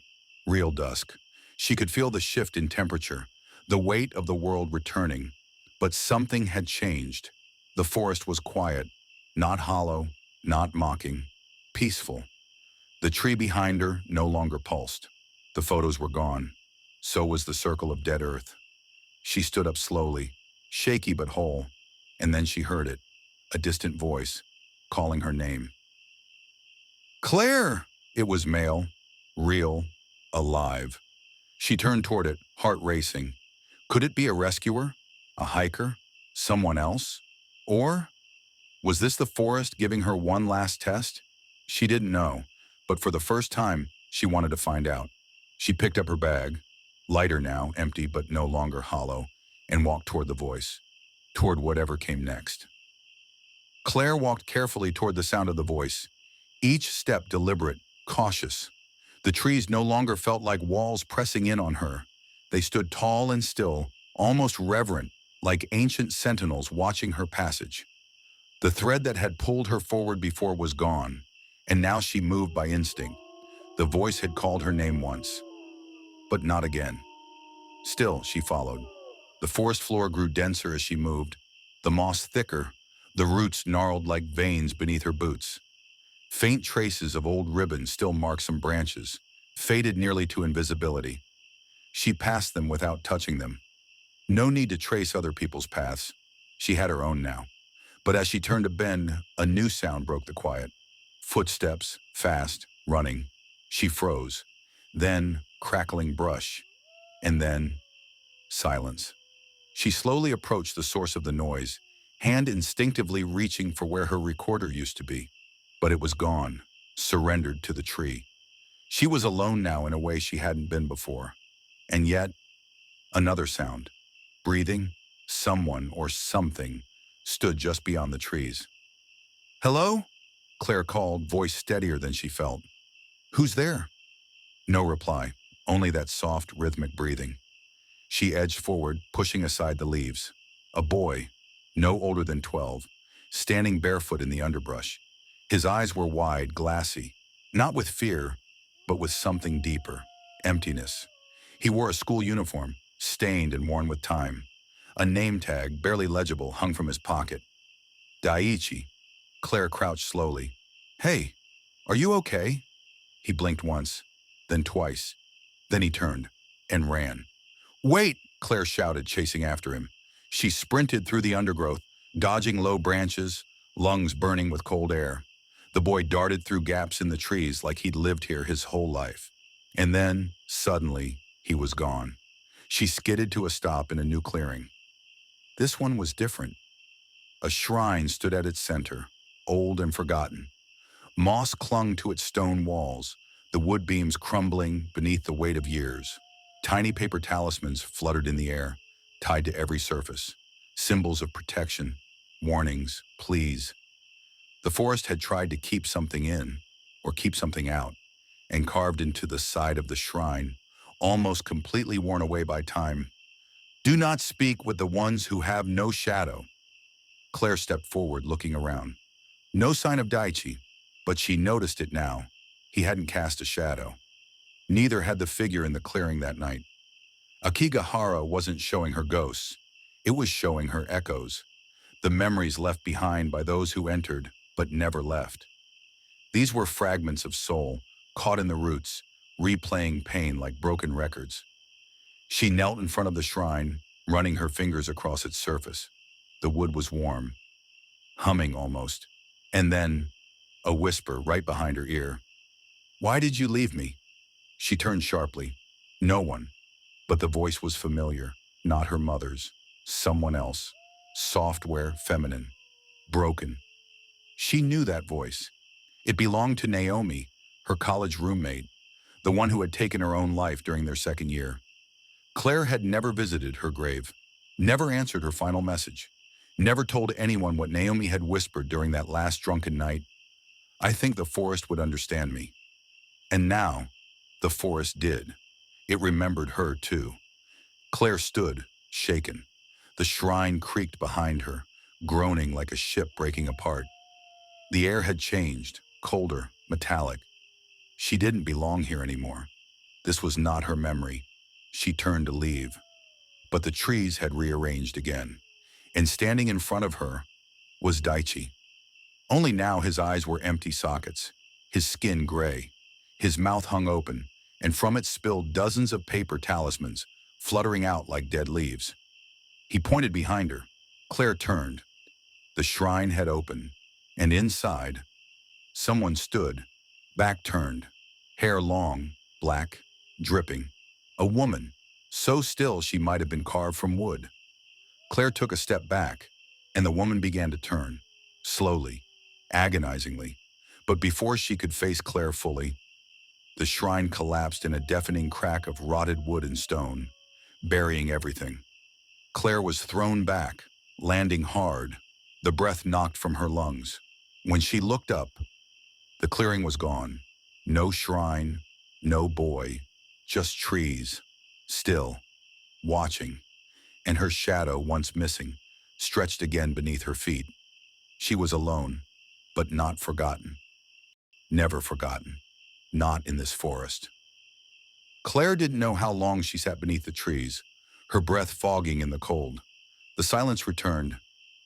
real dusk. She could feel the shift in temperature, the weight of the world returning. But something had changed. The forest was quiet, not hollow, not mocking, peaceful. The tree behind her no longer pulsed. The photos were gone. So was the circle of dead earth. She stood up slowly, shaky but whole, and then she heard it, a distant voice, calling her name. Claire! It was male, real, alive. She turned toward it, heart racing. Could it be a rescuer? A hiker? Someone else? Or was this the forest giving her one last test? She didn't know, but for the first time, she wanted to find out. She picked up her bag, lighter now, empty but no longer hollow, and walked toward the voice, toward whatever came next. Claire walked carefully toward the sound of the voice, each step deliberate, cautious. The trees no longer felt like walls pressing in on her. They stood tall and still, almost reverent, like ancient sentinels watching her passage. The thread that had pulled her forward before was gone, and now she moved by instinct. The voice had called her name once, but not again. Still, she followed. The forest floor grew denser as she moved, the moss thicker, the roots gnarled like veins beneath her boots. Faint traces of old ribbons still marked some branches, faded nearly to invisibility. She passed them without touching them. No need to trace other people's paths. She had her own now. But as she turned a bend, a new sound broke the quiet. Footsteps, fast, running. She froze. Then, crackling brush. And then, silence. She slowly approached the source of the noise, hand instinctively reaching for where her recorder used to be. But it was gone, surrendered to the tree. She was alone now in a way she hadn't been before. And yet, another sound. Breathing, someone or something stood just beyond the trees. Hello? Claire called, voice steadier than she felt. Who's there? No reply, only that soft, rhythmic breathing. She edged forward, pushing aside the leaves. A boy, no older than 12, standing barefoot in the underbrush. His eyes were wide, glassy, not with fear, but with something deeper, emptiness. He wore a school uniform, stained and worn with time. A name tag, barely legible, hung from his pocket. Daiichi. Claire crouched slowly. Hey, are you okay? He blinked once, then twice. Then he turned and ran. Wait, Claire shouted, chasing after him. She sprinted through the undergrowth, dodging low branches, lungs burning with cold air. The boy darted through gaps in the trees like he'd lived here his whole life. And then, suddenly, he was gone. She skidded to a stop in a new clearing. This one was different. A shrine stood at its center, old and forgotten. Moss clung to its stone walls, the wood beams crumbling beneath the weight of years. Tiny paper talismans fluttered in the air, tied to every surface. Symbols of protection, warnings, pleas. The forest had tried to keep something in, or keep something out, and carved into the side of the shrine, almost completely worn away by time. Do not speak with the ones who have no shadow. Claire stepped forward, looking around. No sign of Daichi, but she noticed it now. He hadn't cast a shadow. Neither had the figure in the clearing that night. Akigahara wasn't showing her ghosts. It was showing her echoes, the memories left behind by those who entered but never left. These were fragments of soul, caught in the roots, replaying pain like broken records. She knelt in front of the shrine, running her fingers across its surface. The wood was warm, humming almost. And then, a whisper right behind her ear. Why did you leave me? She turned sharply. No one. But the voice was familiar, not her mother's. Someone else. Software, feminine. Broken. She knew that voice. It belonged to Naomi, her college roommate, the one who had taken her own life during their second year. Claire had never visited her grave, never answered her final message, never told anyone what Naomi had whispered during that last drunken night. I think the forest would understand me. And now, the forest did. It remembered her, too. Claire stood, shaken. The shrine creaked behind her, groaning like a ship breaking apart. The air had changed, colder, metallic. She didn't belong here anymore. This was not her memory. She turned to leave. But the trees had rearranged again, and standing in front of her was Daichi. Only now his eyes were empty sockets, his skin gray. His mouth hung open, and from it spilled dozens of paper talismans, fluttering out like dead leaves. He pointed behind her. Claire turned. The shrine had opened, and inside, someone stood, back turned, hair long, black, dripping. A woman, so still she might have been carved from wood. Claire took a step back, and the woman began to turn, slowly, agonizingly. But before she could face Claire fully, the shrine collapsed in a deafening crack of rotted wood and stone, burying everything. Claire was thrown back, landing hard, the breath knocked from her lungs. When she looked up, the clearing was gone. No shrine, no boy, just trees, still, watching, and her shadow, once missing, stretched again beneath her feet. She was alone, but not forgotten. Never forgotten. Not in this forest. Claire didn't know how long she sat beneath the trees, her breath fogging in the cold. The silence returned,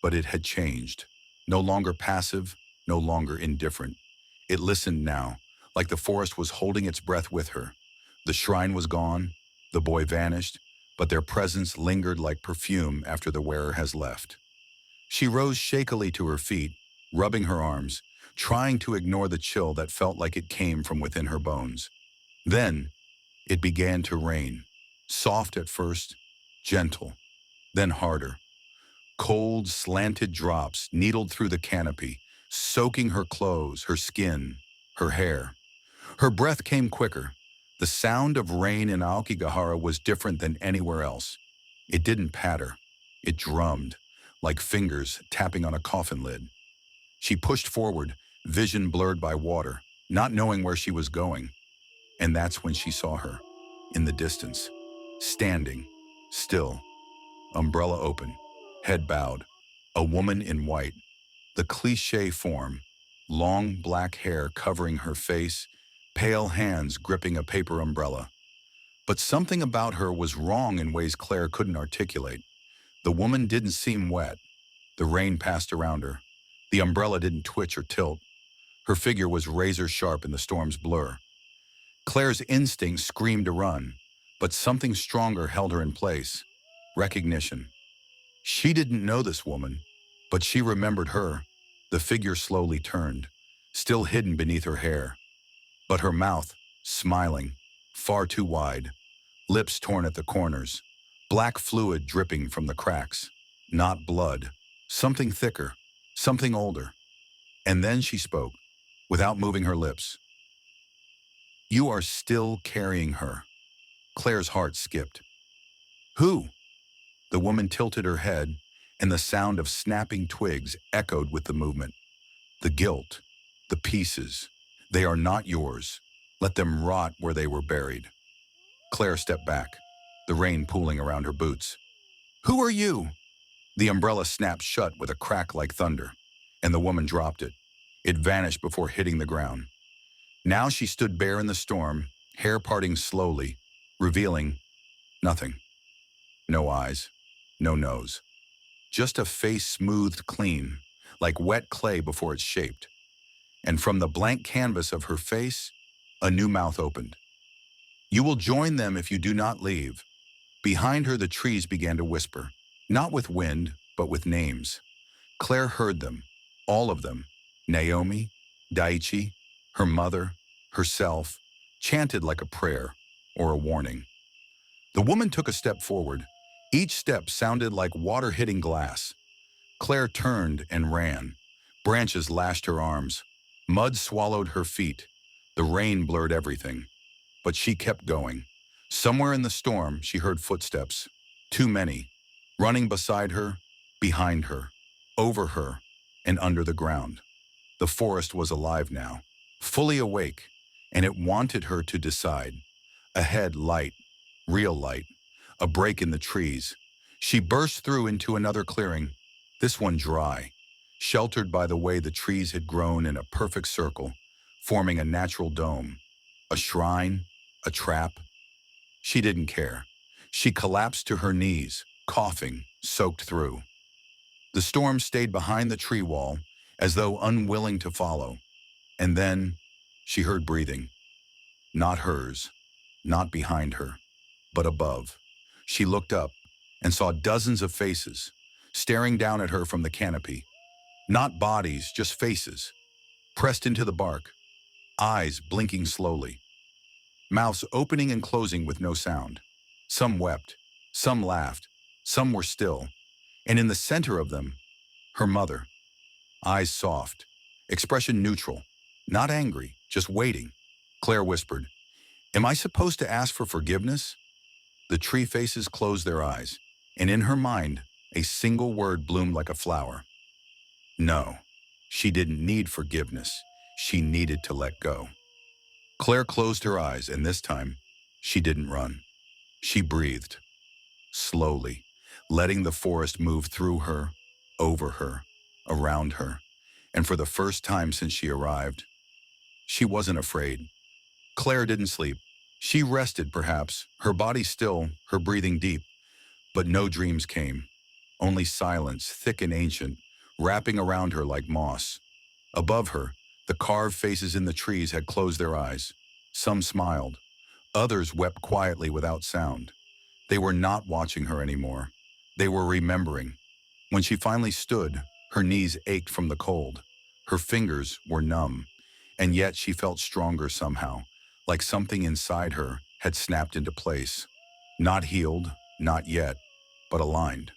but it had changed. No longer passive, no longer indifferent. It listened now, like the forest was holding its breath with her. The shrine was gone, the boy vanished, but their presence lingered like perfume after the wearer has left. She rose shakily to her feet, rubbing her arms, trying to ignore the chill that felt like it came from within her bones. Then, it began to rain. Soft at first, gentle, then harder. Cold, slanted drops needled through the canopy, soaking her clothes, her skin, her hair. Her breath came quicker. The sound of rain in Aokigahara was different than anywhere else. It didn't patter. It drummed, like fingers tapping on a coffin lid. She pushed forward, vision blurred by water, not knowing where she was going. And that's when she saw her, in the distance, standing, still, umbrella open, head bowed, a woman in white, the cliché form, long black hair covering her face, pale hands gripping a paper umbrella. But something about her was wrong in ways Claire couldn't articulate. The woman didn't seem wet. The rain passed around her. The umbrella didn't twitch or tilt. Her figure was razor sharp in the storm's blur. Claire's instinct screamed to run, but something stronger held her in place. Recognition. She didn't know this woman, but she remembered her. The figure slowly turned, still hidden beneath her hair. But her mouth, smiling, far too wide, lips torn at the corners, black fluid dripping from the cracks. Not blood, something thicker, something older. And then she spoke, without moving her lips. You are still carrying her. Claire's heart skipped. Who? The woman tilted her head, and the sound of snapping twigs echoed with the movement. The guilt, the pieces, they are not yours. Let them rot where they were buried. Claire stepped back, the rain pooling around her boots. Who are you? The umbrella snapped shut with a crack like thunder, and the woman dropped it. It vanished before hitting the ground. Now she stood bare in the storm, hair parting slowly, revealing nothing. No eyes, no nose. Just a face smoothed clean, like wet clay before it's shaped. And from the blank canvas of her face, a new mouth opened. You will join them if you do not leave. Behind her, the trees began to whisper, not with wind, but with names. Claire heard them, all of them. Naomi, Daichi, her mother, herself, chanted like a prayer or a warning. The woman took a step forward. Each step sounded like water hitting glass. Claire turned and ran. Branches lashed her arms. Mud swallowed her feet. The rain blurred everything. But she kept going. Somewhere in the storm, she heard footsteps. Too many. Running beside her, behind her, over her, and under the ground. The forest was alive now, fully awake, and it wanted her to decide. Ahead, light, real light, a break in the trees. She burst through into another clearing, this one dry, sheltered by the way the trees had grown in a perfect circle, forming a natural dome. A shrine, a trap. She didn't care. She collapsed to her knees, coughing, soaked through. The storm stayed behind the tree wall, as though unwilling to follow. And then she heard breathing. Not hers, not behind her, but above. She looked up and saw dozens of faces, staring down at her from the canopy. Not bodies, just faces, pressed into the bark, eyes blinking slowly, mouths opening and closing with no sound. Some wept, some laughed, some were still, and in the center of them, her mother, eyes soft, expression neutral, not angry, just waiting. Claire whispered, "Am I supposed to ask for forgiveness?" The tree faces closed their eyes, and in her mind, a single word bloomed like a flower. No, she didn't need forgiveness. She needed to let go. Claire closed her eyes, and this time, she didn't run. She breathed, slowly, letting the forest move through her, over her, around her. And for the first time since she arrived, she wasn't afraid. Claire didn't sleep. She rested, perhaps, her body still, her breathing deep. But no dreams came. Only silence, thick and ancient, wrapping around her like moss. Above her, the carved faces in the trees had closed their eyes. Some smiled. Others wept quietly without sound. They were not watching her anymore. They were remembering. When she finally stood, her knees ached from the cold. Her fingers were numb. And yet she felt stronger somehow, like something inside her had snapped into place. Not healed, not yet, but aligned.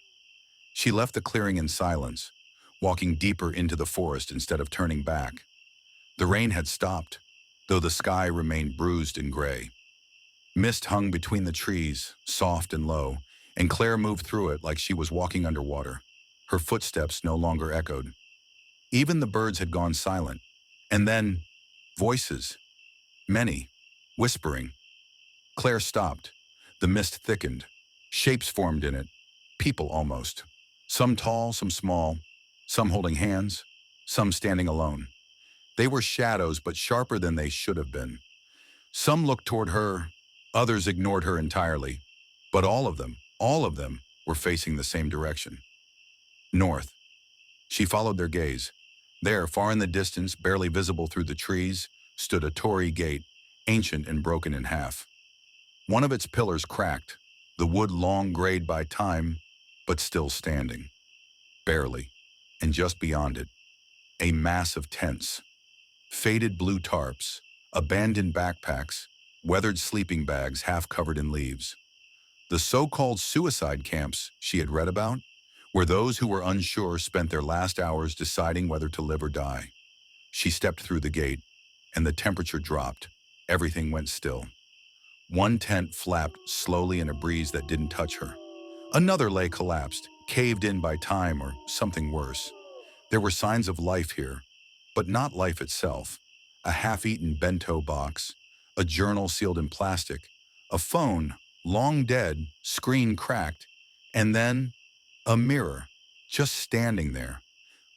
She left the clearing in silence, walking deeper into the forest instead of turning back. The rain had stopped, though the sky remained bruised and gray. Mist hung between the trees, soft and low, and Claire moved through it like she was walking underwater. Her footsteps no longer echoed. Even the birds had gone silent. And then, voices, many, whispering. Claire stopped. The mist thickened. Shapes formed in it, people almost. Some tall, some small, some holding hands, some standing alone. They were shadows, but sharper than they should have been. Some looked toward her, others ignored her entirely. But all of them, were facing the same direction. North. She followed their gaze. There, far in the distance, barely visible through the trees, stood a torii gate, ancient and broken in half. One of its pillars cracked, the wood long grayed by time, but still standing. Barely. And just beyond it, a mass of tents. Faded blue tarps, abandoned backpacks, weathered sleeping bags half covered in leaves. The so-called suicide camps she had read about were those who were unsure spent their last hours deciding whether to live or die. She stepped through the gate, and the temperature dropped. Everything went still. One tent flapped slowly in a breeze that didn't touch her. Another lay collapsed, caved in by time or something worse. There were signs of life here, but not life itself. A half-eaten bento box, a journal sealed in plastic, a phone, long dead, screen cracked, and then A mirror, just standing there,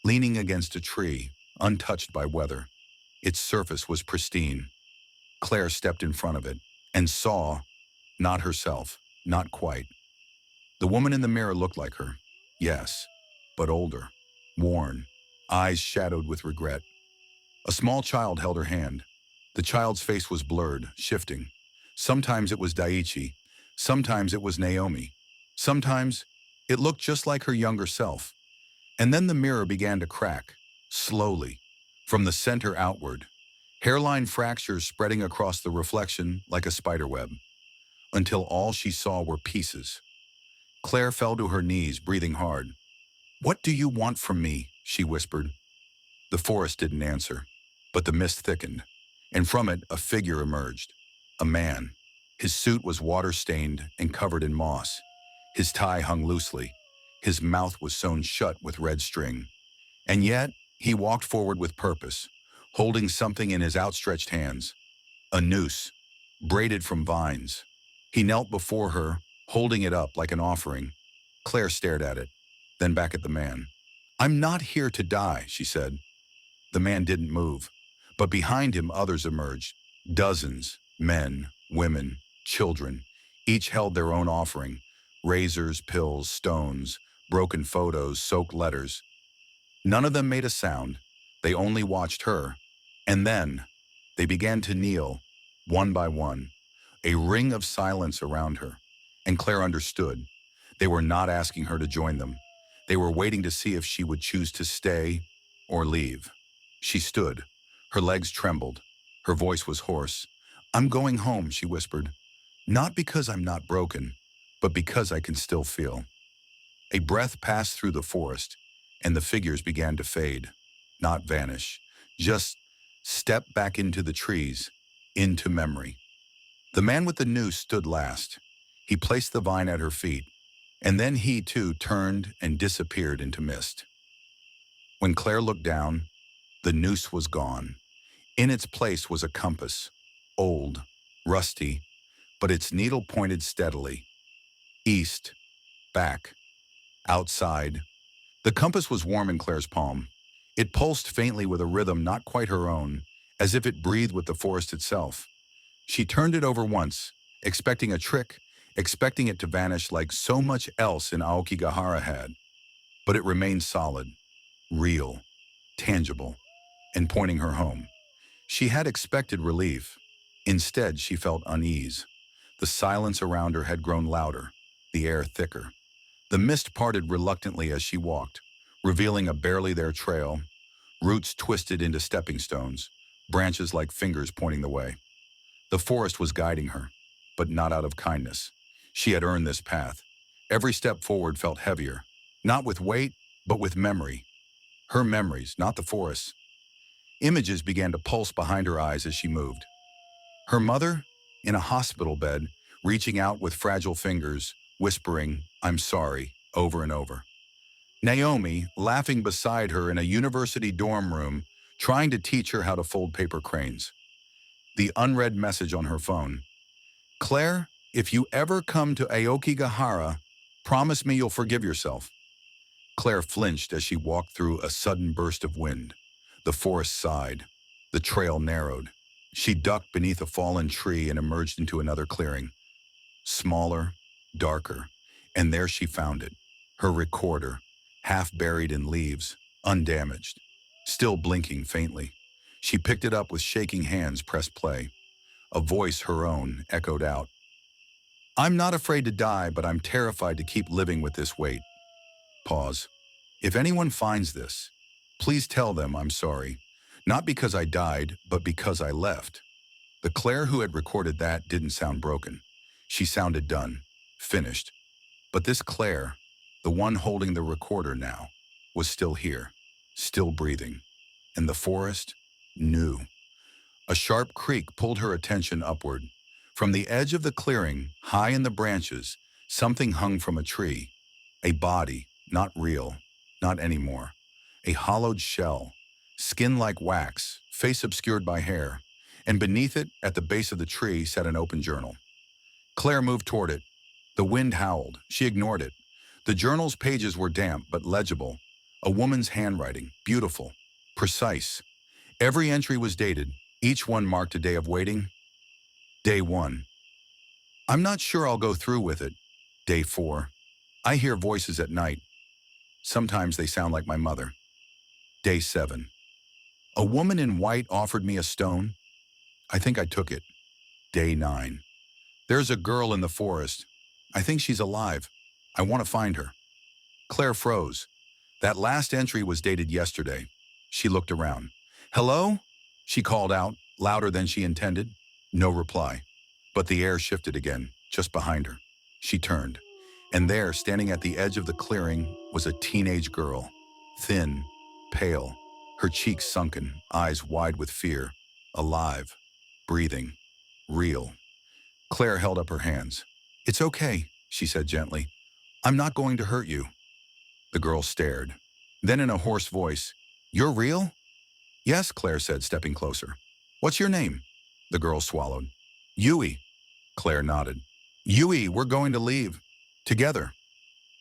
leaning against a tree, untouched by weather. Its surface was pristine. Claire stepped in front of it and saw, not herself, not quite. The woman in the mirror looked like her, yes, but older, worn, eyes shadowed with regret. A small child held her hand. The child's face was blurred, shifting. Sometimes it was Daiichi, sometimes it was Naomi. Sometimes it looked just like her younger self. And then the mirror began to crack, slowly, from the center outward, hairline fractures spreading across the reflection like a spiderweb, until all she saw were pieces. Claire fell to her knees, breathing hard. "What do you want from me?" she whispered. The forest didn't answer, but the mist thickened, and from it a figure emerged. A man. His suit was water-stained and covered in moss. His tie hung loosely. His mouth was sewn shut with red string. And yet, he walked forward with purpose, holding something in his outstretched hands. A noose, braided from vines. He knelt before her, holding it up like an offering. Claire stared at it, then back at the man. "I'm not here to die," she said. The man didn't move, but behind him others emerged. Dozens, men, women, children. Each held their own offering. Razors, pills, stones, broken photos, soaked letters. None of them made a sound. They only watched her. And then they began to kneel, one by one, a ring of silence around her. And Claire understood. They were not asking her to join them. They were waiting to see if she would choose to stay or leave. She stood. Her legs trembled. Her voice was hoarse. "I'm going home," she whispered. "Not because I'm not broken, but because I can still feel." A breath passed through the forest, and the figures began to fade, not vanish, just step back into the trees, into memory. The man with the noose stood last. He placed the vine at her feet, and then he too turned and disappeared into mist. When Claire looked down, the noose was gone. In its place was a compass, old, rusty, but its needle pointed steadily. East, back, outside. The compass was warm in Claire's palm. It pulsed faintly with a rhythm not quite her own, as if it breathed with the forest itself. She turned it over once, expecting a trick, expecting it to vanish like so much else in Aokigahara had. But it remained solid, real, tangible, and pointing her home. She had expected relief. Instead, she felt unease. The silence around her had grown louder, the air thicker. The mist parted reluctantly as she walked, revealing a barely there trail, roots twisted into stepping stones, branches like fingers pointing the way. The forest was guiding her, but not out of kindness. She had earned this path. Every step forward felt heavier, not with weight, but with memory. Her memories, not the forest's. Images began to pulse behind her eyes as she moved. Her mother, in a hospital bed, reaching out with fragile fingers, whispering, "I'm sorry," over and over. Naomi, laughing beside her in a university dorm room, trying to teach her how to fold paper cranes. The unread message on her phone. "Claire, if you ever come to Aokigahara, promise me you'll forgive yourself." Claire flinched as she walked through a sudden burst of wind. The forest sighed. The trail narrowed. She ducked beneath a fallen tree and emerged into another clearing. Smaller, darker, and there she found it. Her recorder, half buried in leaves, undamaged, still blinking faintly. She picked it up with shaking hands, pressed play. A voice, her own, echoed out. "I'm not afraid to die, but I'm terrified to keep living with this weight." Pause. "If anyone finds this, please tell them I'm sorry. Not because I died, but because I left." The Claire who had recorded that didn't sound broken. She sounded done, finished. But this Claire, the one holding the recorder now, was still here, still breathing. And the forest knew. A sharp creak pulled her attention upward. From the edge of the clearing, high in the branches, something hung from a tree. A body, not real, not anymore. A hollowed shell, skin like wax, face obscured by hair, and beneath it, at the base of the tree, sat an open journal. Claire moved toward it. The wind howled. She ignored it. The journal's pages were damp but legible. A woman's handwriting, beautiful, precise. Every entry was dated, each one marked a day of waiting. Day 1. I'm not sure I'll go through with it. Day 4. I hear voices at night. Sometimes they sound like my mother. Day 7. A woman in white offered me a stone. I think I took it. Day 9. There's a girl in the forest. I think she's alive. I want to find her. Claire froze. That last entry was dated yesterday. She looked around. Hello? She called out, louder than she intended. No reply. But the air shifted again, just behind her. She turned. And there, standing at the edge of the clearing, was a teenage girl. Thin, pale, her cheeks sunken, eyes wide with fear. Alive, breathing, real. Claire held up her hands. It's okay, she said gently. I'm not going to hurt you. The girl stared. Then in a hoarse voice, You're real? Yes, Claire said, stepping closer. What's your name? The girl swallowed. Yui. Claire nodded. Yui, we're going to leave. Together.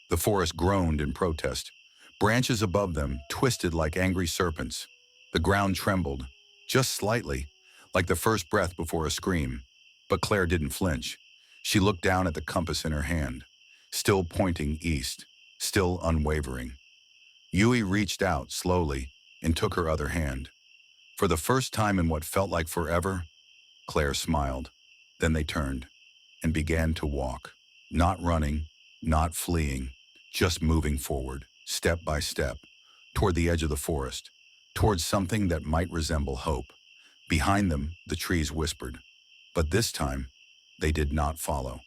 The forest groaned in protest. Branches above them twisted like angry serpents. The ground trembled, just slightly, like the first breath before a scream. But Claire didn't flinch. She looked down at the compass in her hand, still pointing east, still unwavering. Yui reached out slowly and took her other hand. For the first time in what felt like forever, Claire smiled. Then they turned and began to walk, not running, not fleeing, just moving forward, step by step, toward the edge of the forest, towards something that might resemble hope. Behind them, the trees whispered. But this time, they did not follow.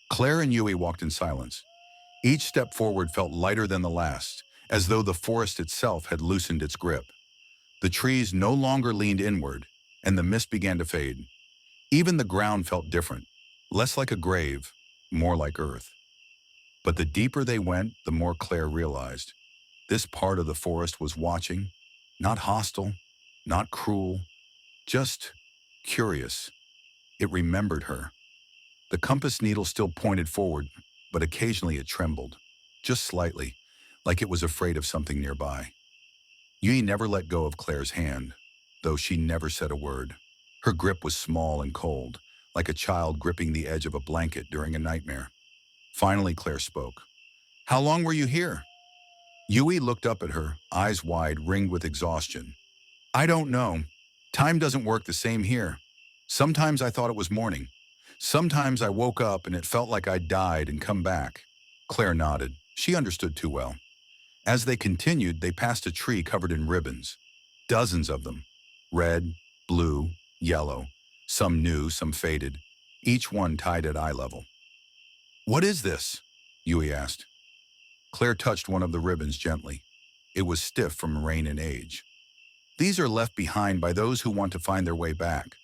Claire and Yui walked in silence. Each step forward felt lighter than the last, as though the forest itself had loosened its grip. The trees no longer leaned inward, and the mist began to fade. Even the ground felt different, less like a grave, more like earth. But the deeper they went, the more Claire realized. This part of the forest was watching, not hostile, not cruel, just curious. It remembered her. The compass needle still pointed forward, but occasionally it trembled, just slightly, like it was afraid of something nearby. Yui never let go of Claire's hand, though she never said a word. Her grip was small and cold, like a child gripping the edge of a blanket during a nightmare. Finally, Claire spoke. How long were you here? Yui looked up at her, eyes wide, ringed with exhaustion. I don't know. Time doesn't work the same here. Sometimes I thought it was morning. Sometimes I woke up and it felt like I'd died and come back. Claire nodded. She understood too well. As they continued, they passed a tree covered in ribbons. Dozens of them. Red, blue, yellow. Some new, some faded. Each one tied at eye level. What is this? Yui asked. Claire touched one of the ribbons gently. It was stiff from rain and age. These are left behind by those who want to find their way back.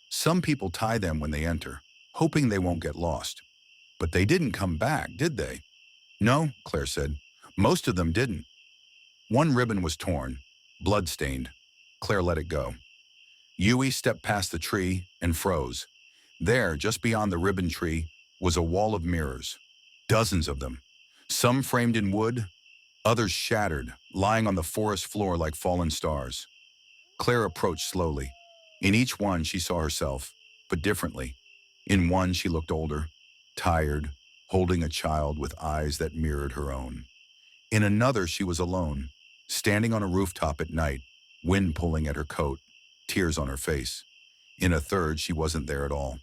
Some people tie them when they enter, hoping they won't get lost. But they didn't come back, did they? No, Claire said. Most of them didn't. One ribbon was torn, blood-stained. Claire let it go. Yui stepped past the tree and froze. There, just beyond the ribbon tree, was a wall of mirrors. Dozens of them. Some framed in wood, others shattered, lying on the forest floor like fallen stars. Claire approached slowly. In each one she saw herself, but differently. In one she looked older, tired, holding a child with eyes that mirrored her own. In another she was alone, standing on a rooftop at night, wind pulling at her coat, tears on her face. In a third she wasn't there at all.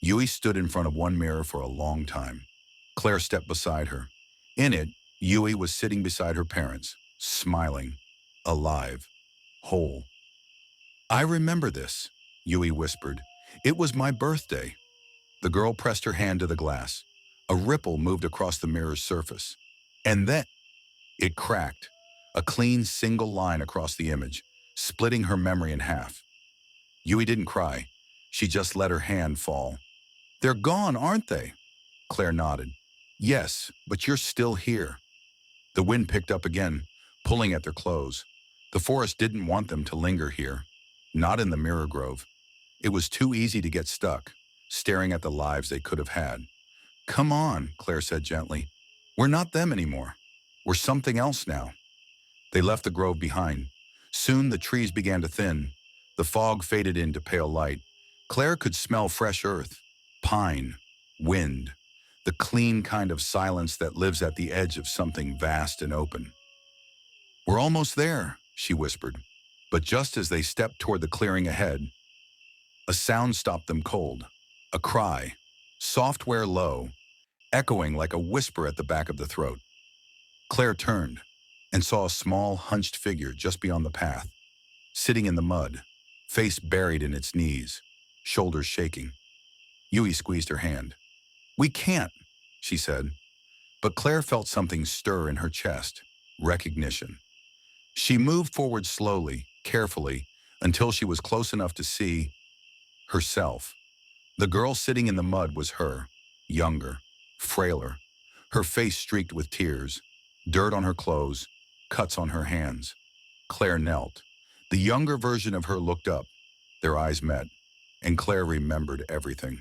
Yui stood in front of one mirror for a long time. Claire stepped beside her. In it, Yui was sitting beside her parents, smiling, alive, whole. I remember this, Yui whispered. It was my birthday. The girl pressed her hand to the glass. A ripple moved across the mirror's surface. And then it cracked, a clean single line across the image, splitting her memory in half. Yui didn't cry. She just let her hand fall. They're gone, aren't they? Claire nodded. Yes, but you're still here. The wind picked up again, pulling at their clothes. The forest didn't want them to linger here, not in the mirror grove. It was too easy to get stuck, staring at the lives they could have had. Come on, Claire said gently. We're not them anymore. We're something else now. They left the grove behind. Soon the trees began to thin. The fog faded into pale light. Claire could smell fresh earth, pine, wind, the clean kind of silence that lives at the edge of something vast and open. We're almost there, she whispered. But just as they stepped toward the clearing ahead, a sound stopped them cold. A cry, software low, echoing like a whisper at the back of the throat. Claire turned and saw a small, hunched figure just beyond the path, sitting in the mud, face buried in its knees, shoulders shaking. Yui squeezed her hand. We can't, she said. But Claire felt something stir in her chest, recognition. She moved forward slowly, carefully, until she was close enough to see herself. The girl sitting in the mud was her, younger, frailer, her face streaked with tears, dirt on her clothes, cuts on her hands. Claire knelt. The younger version of her looked up. Their eyes met, and Claire remembered everything.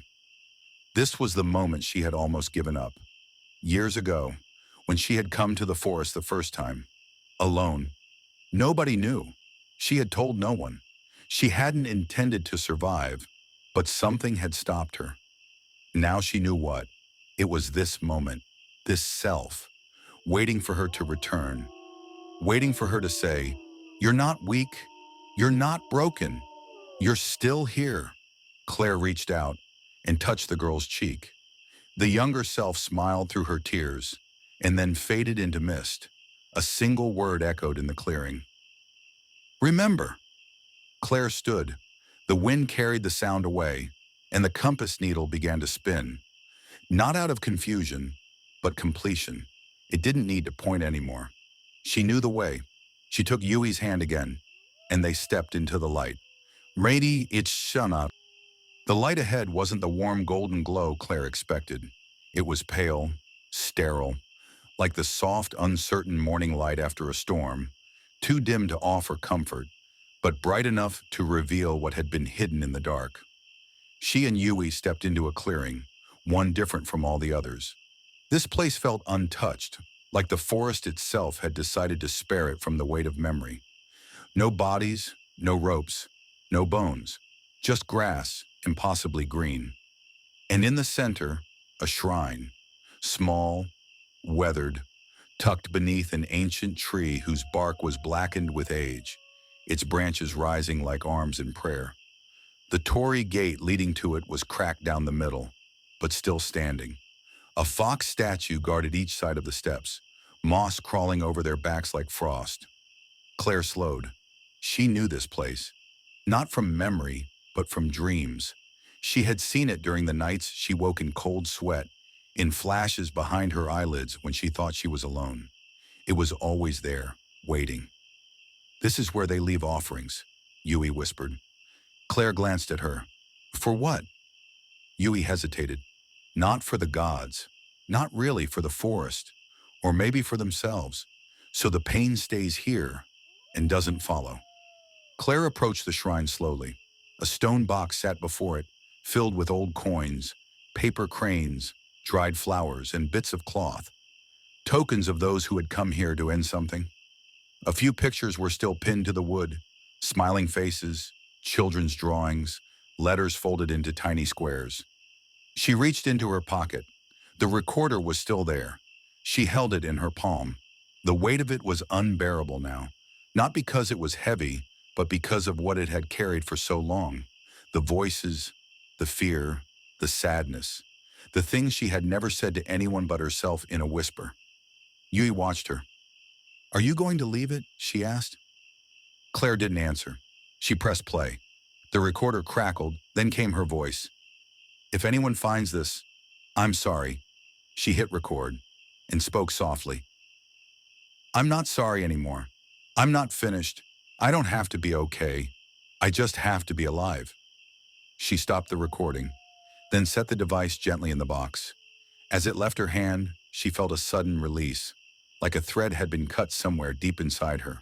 This was the moment she had almost given up. Years ago, when she had come to the forest the first time, alone. Nobody knew. She had told no one. She hadn't intended to survive, but something had stopped her. Now she knew what. It was this moment, this self, waiting for her to return, waiting for her to say, "You're not weak. You're not broken. You're still here." Claire reached out and touched the girl's cheek. The younger self smiled through her tears and then faded into mist. A single word echoed in the clearing. Remember. Claire stood. The wind carried the sound away, and the compass needle began to spin. Not out of confusion, but completion. It didn't need to point anymore. She knew the way. She took Yui's hand again, and they stepped into the light. Ready, it's shana. The light ahead wasn't the warm golden glow Claire expected. It was pale, sterile, like the soft, uncertain morning light after a storm, too dim to offer comfort, but bright enough to reveal what had been hidden in the dark. She and Yui stepped into a clearing, one different from all the others. This place felt untouched, like the forest itself had decided to spare it from the weight of memory. No bodies, no ropes, no bones, just grass, impossibly green. And in the center, a shrine, small, weathered, tucked beneath an ancient tree whose bark was blackened with age, its branches rising like arms in prayer. The torii gate leading to it was cracked down the middle, but still standing. A fox statue guarded each side of the steps, moss crawling over their backs like frost. Claire slowed. She knew this place, not from memory, but from dreams. She had seen it during the nights she woke in cold sweat, in flashes behind her eyelids when she thought she was alone. It was always there, waiting. This is where they leave offerings, Yui whispered. Claire glanced at her. For what? Yui hesitated. Not for the gods, not really for the forest, or maybe for themselves. So the pain stays here and doesn't follow. Claire approached the shrine slowly. A stone box sat before it, filled with old coins, paper cranes, dried flowers, and bits of cloth. Tokens of those who had come here to end something. A few pictures were still pinned to the wood, smiling faces, children's drawings, letters folded into tiny squares. She reached into her pocket. The recorder was still there. She held it in her palm. The weight of it was unbearable now, not because it was heavy, but because of what it had carried for so long. The voices, the fear, the sadness, the things she had never said to anyone but herself in a whisper. Yui watched her. Are you going to leave it? She asked. Claire didn't answer. She pressed play. The recorder crackled, then came her voice. If anyone finds this, I'm sorry. She hit record and spoke softly. I'm not sorry anymore. I'm not finished. I don't have to be okay. I just have to be alive. She stopped the recording, then set the device gently in the box. As it left her hand, she felt a sudden release, like a thread had been cut somewhere deep inside her.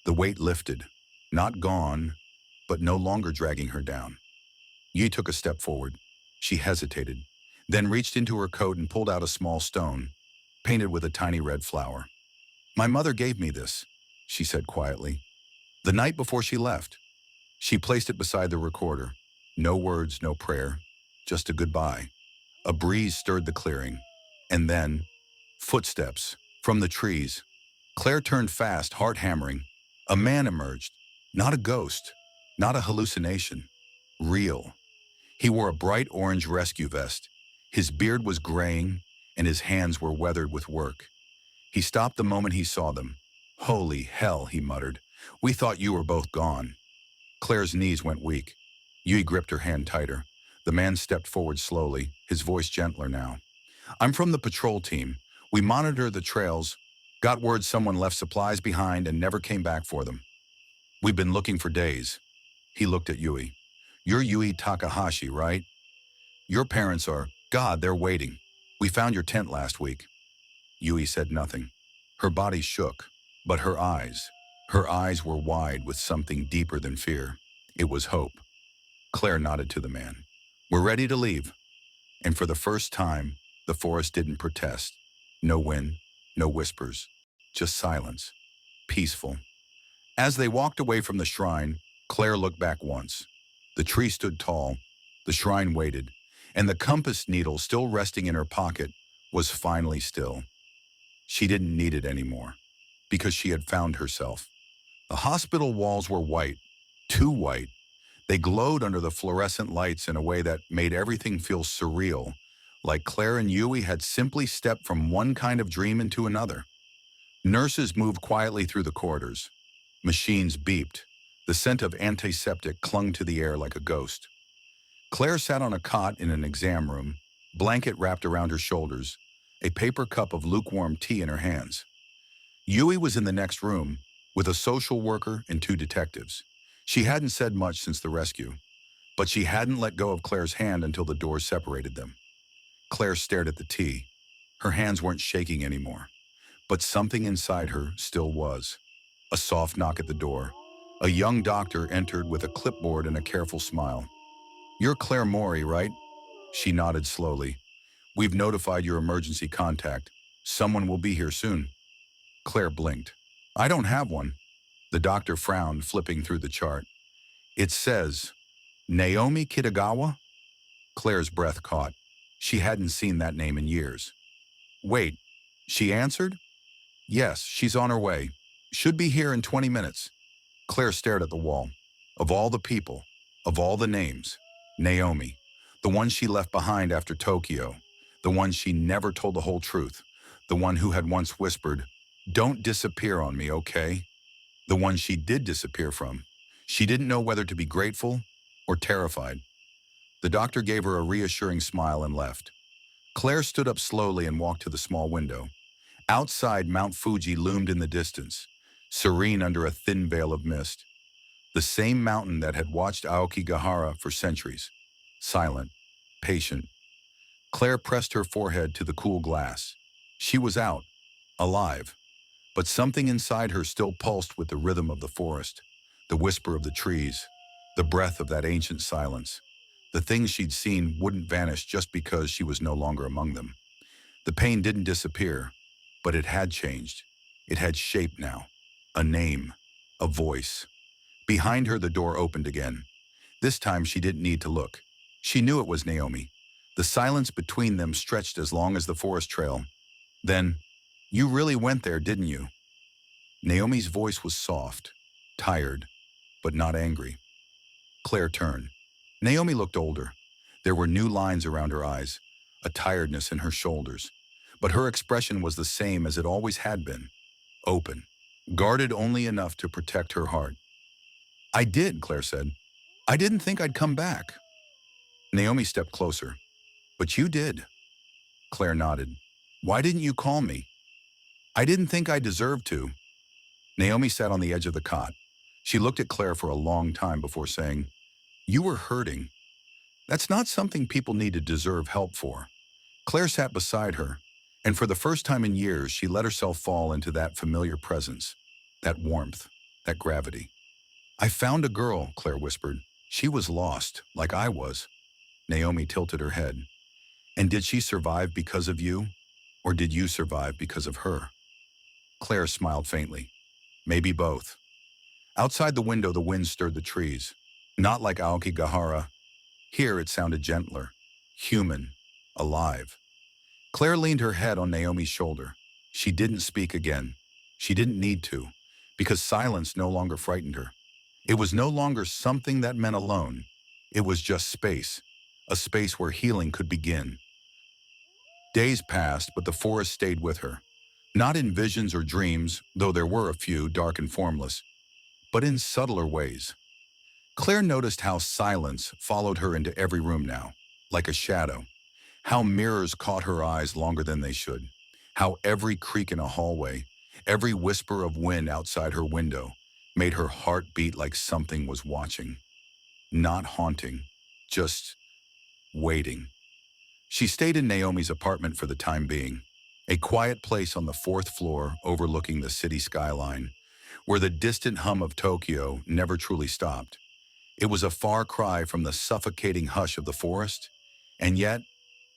The weight lifted, not gone, but no longer dragging her down. Yi took a step forward. She hesitated, then reached into her coat and pulled out a small stone, painted with a tiny red flower. My mother gave me this, she said quietly, the night before she left. She placed it beside the recorder. No words, no prayer, just a goodbye. A breeze stirred the clearing. And then, footsteps from the trees. Claire turned fast, heart hammering. A man emerged. Not a ghost, not a hallucination. Real. He wore a bright orange rescue vest. His beard was graying, and his hands were weathered with work. He stopped the moment he saw them. Holy hell, he muttered. We thought you were both gone. Claire's knees went weak. Yui gripped her hand tighter. The man stepped forward slowly, his voice gentler now. I'm from the patrol team. We monitor the trails, got word someone left supplies behind and never came back for them. We've been looking for days. He looked at Yui. You're Yui Takahashi, right? Your parents are. God, they're waiting. We found your tent last week. Yui said nothing. Her body shook, but her eyes were wide with something deeper than fear. It was hope. Claire nodded to the man. We're ready to leave. And for the first time, the forest didn't protest. No wind, no whispers, just silence. Peaceful. As they walked away from the shrine, Claire looked back once. The tree stood tall, the shrine waited, and the compass needle still resting in her pocket was finally still. She didn't need it anymore, because she had found herself. The hospital walls were white, too white. They glowed under the fluorescent lights in a way that made everything feel surreal, like Claire and Yui had simply stepped from one kind of dream into another. Nurses moved quietly through the corridors. Machines beeped. The scent of antiseptic clung to the air like a ghost. Claire sat on a cot in an exam room, blanket wrapped around her shoulders, a paper cup of lukewarm tea in her hands. Yui was in the next room, with a social worker and 2 detectives. She hadn't said much since the rescue, but she hadn't let go of Claire's hand until the doors separated them. Claire stared at the tea. Her hands weren't shaking anymore, but something inside her still was. A soft knock at the door. A young doctor entered with a clipboard and a careful smile. You're Claire Mori, right? She nodded slowly. We've notified your emergency contact. Someone will be here soon. Claire blinked. I don't have one. The doctor frowned, flipping through the chart. It says, Naomi Kitagawa? Claire's breath caught. She hadn't seen that name in years. Wait, she answered? Yes, she's on her way. Should be here in 20 minutes. Claire stared at the wall. Of all the people, of all the names, Naomi, the one she left behind after Tokyo, the one she never told the whole truth, the one who had once whispered, don't disappear on me, okay? The one she did disappear from. She didn't know whether to be grateful or terrified. The doctor gave her a reassuring smile and left. Claire stood up slowly and walked to the small window. Outside, Mount Fuji loomed in the distance, serene under a thin veil of mist. The same mountain that had watched Aokigahara for centuries. Silent, patient. Claire pressed her forehead to the cool glass. She was out, alive. But something inside her still pulsed with the rhythm of the forest, the whisper of the trees, the breath of that ancient silence. The things she'd seen wouldn't vanish just because she was no longer among them. The pain didn't disappear, but it had changed. It had shape now. A name, a voice. Behind her, the door opened again. This time she didn't need to look. She knew it was Naomi. The silence between them stretched as long as the forest trail. Then, you really went there, didn't you? Naomi's voice was soft, tired, but not angry. Claire turned. Naomi looked older. There were new lines around her eyes, a tiredness in her shoulders. But her expression was the same as it always had been. Open, guarded only enough to protect her heart. I did, Claire said. I didn't think I'd come back. Naomi stepped closer. But you did. Claire nodded. Why didn't you call me? I didn't think I deserved to. Naomi sat on the edge of the cot. She looked at Claire for a long time before saying, You were hurting. That's not something people need to deserve help for. Claire sat beside her, and for the first time in years, she let herself fall into that familiar presence, that warmth, that gravity. I found a girl, Claire whispered. She was lost, like I was. Naomi tilted her head. And did she survive because of you? Or did you survive because of her? Claire smiled faintly. Maybe both. Outside the window, the wind stirred the trees. Not like Aokigahara. Here it sounded gentler, human, alive. Claire leaned her head on Naomi's shoulder. She didn't speak again. She didn't need to, because silence no longer frightened her. It was no longer something that meant alone. It was just space, a space where healing could begin. Days passed, but the forest stayed with her. Not in visions or dreams, though there were a few, dark and formless, but in subtler ways. Claire noticed how silence followed her into every room now, like a shadow. How mirrors caught her eyes longer than they should. How every creak in a hallway, every whisper of wind outside her window, made her heart beat like something was watching. Not haunting, just waiting. She stayed in Naomi's apartment for the time being, a quiet place on the fourth floor overlooking the city skyline, where the distant hum of Tokyo never truly stopped. It was a far cry from the suffocating hush of the forest, and yet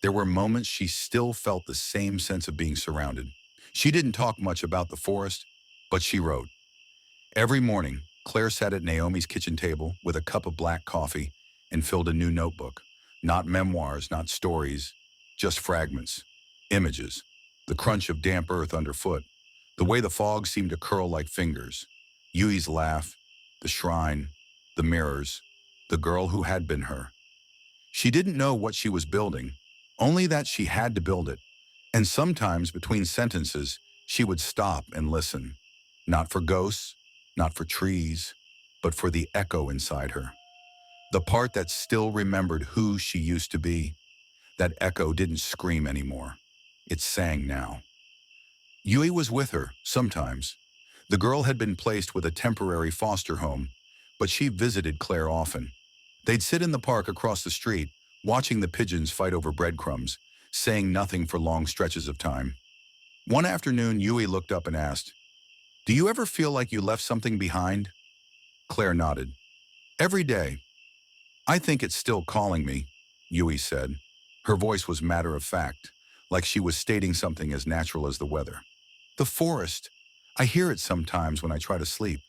there were moments she still felt the same sense of being surrounded. She didn't talk much about the forest, but she wrote. Every morning, Claire sat at Naomi's kitchen table with a cup of black coffee and filled a new notebook. Not memoirs, not stories, just fragments, images, the crunch of damp earth underfoot, the way the fog seemed to curl like fingers, Yui's laugh, the shrine, the mirrors, the girl who had been her. She didn't know what she was building, only that she had to build it. And sometimes between sentences, she would stop and listen, not for ghosts, not for trees, but for the echo inside her. The part that still remembered who she used to be. That echo didn't scream anymore. It sang now. Yui was with her, sometimes. The girl had been placed with a temporary foster home, but she visited Claire often. They'd sit in the park across the street, watching the pigeons fight over breadcrumbs, saying nothing for long stretches of time. One afternoon, Yui looked up and asked, "Do you ever feel like you left something behind?" Claire nodded. "Every day. I think it's still calling me," Yui said. Her voice was matter of fact, like she was stating something as natural as the weather. "The forest. I hear it sometimes when I try to sleep."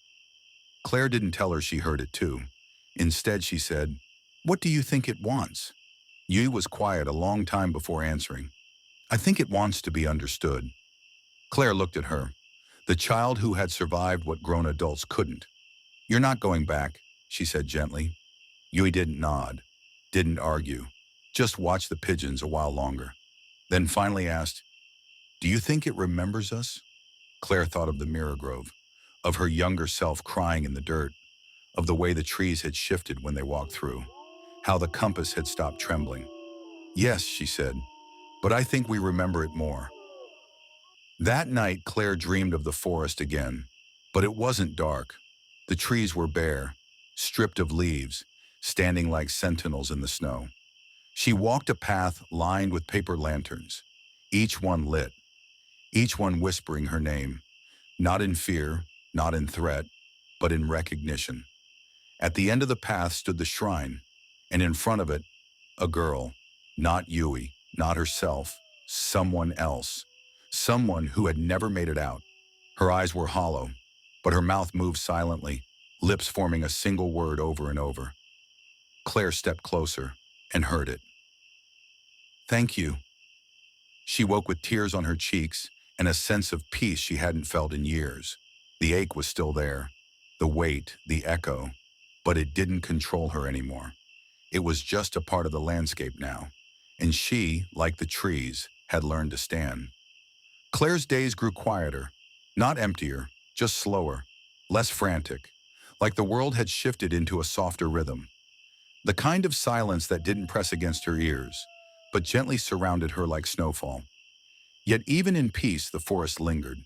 Claire didn't tell her she heard it too. Instead, she said, "What do you think it wants?" Yui was quiet a long time before answering. "I think it wants to be understood." Claire looked at her, the child who had survived what grown adults couldn't. "You're not going back," she said gently. Yui didn't nod, didn't argue, just watched the pigeons a while longer. Then finally asked, "Do you think it remembers us?" Claire thought of the mirror grove, of her younger self crying in the dirt, of the way the trees had shifted when they walked through, how the compass had stopped trembling. "Yes," she said, "but I think we remember it more." That night, Claire dreamed of the forest again, but it wasn't dark. The trees were bare, stripped of leaves, standing like sentinels in the snow. She walked a path lined with paper lanterns, each one lit, each one whispering her name, not in fear, not in threat, but in recognition. At the end of the path stood the shrine, and in front of it, a girl, not Yui, not herself, someone else, someone who had never made it out. Her eyes were hollow, but her mouth moved silently, lips forming a single word over and over. Claire stepped closer and heard it. "Thank you." She woke with tears on her cheeks and a sense of peace she hadn't felt in years. The ache was still there, the weight, the echo, but it didn't control her anymore. It was just a part of the landscape now, and she, like the trees, had learned to stand. Claire's days grew quieter, not emptier, just slower, less frantic, like the world had shifted into a softer rhythm. The kind of silence that didn't press against her ears, but gently surrounded her like snowfall. Yet even in peace, the forest lingered.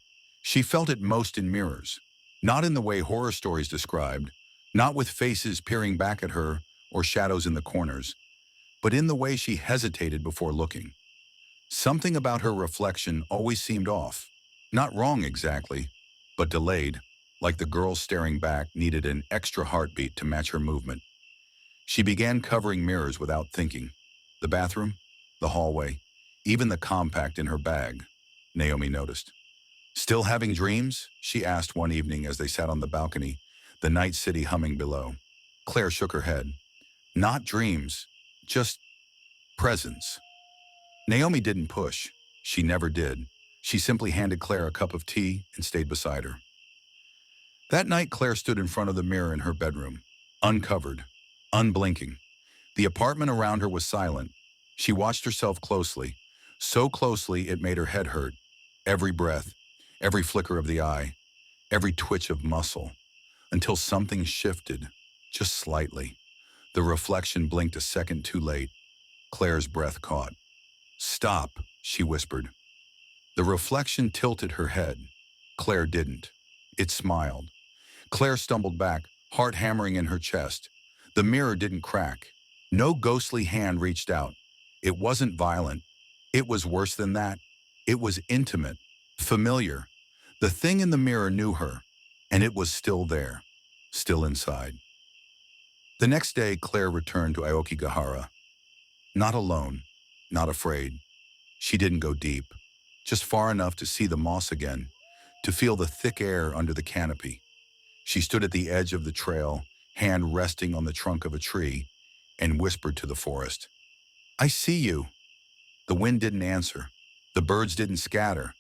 She felt it most in mirrors, not in the way horror stories described, not with faces peering back at her or shadows in the corners, but in the way she hesitated before looking. Something about her reflection always seemed off, not wrong exactly, but delayed, like the girl staring back needed an extra heartbeat to match her movement. She began covering mirrors without thinking. The bathroom? the hallway, even the compact in her bag, Naomi noticed. Still having dreams? She asked one evening as they sat on the balcony, the night city humming below. Claire shook her head. Not dreams, just presence. Naomi didn't push. She never did. She simply handed Claire a cup of tea and stayed beside her. That night, Claire stood in front of the mirror in her bedroom, uncovered, unblinking. The apartment around her was silent. She watched herself closely, so closely it made her head hurt. Every breath, every flicker of the eye, every twitch of muscle, until something shifted, just slightly. The reflection blinked a second too late. Claire's breath caught. Stop, she whispered. The reflection tilted her head. Claire didn't. It smiled. Claire stumbled back, heart hammering in her chest. The mirror didn't crack. No ghostly hand reached out. It wasn't violent. It was worse than that. It was intimate, familiar. The thing in the mirror knew her, and it was still there, still inside. The next day, Claire returned to Aokigahara. Not alone, not afraid. She didn't go deep, just far enough to see the moss again, to feel the thick air under the canopy. She stood at the edge of the trail, hand resting on the trunk of a tree, and whispered to the forest, I see you. The wind didn't answer. The birds didn't scatter,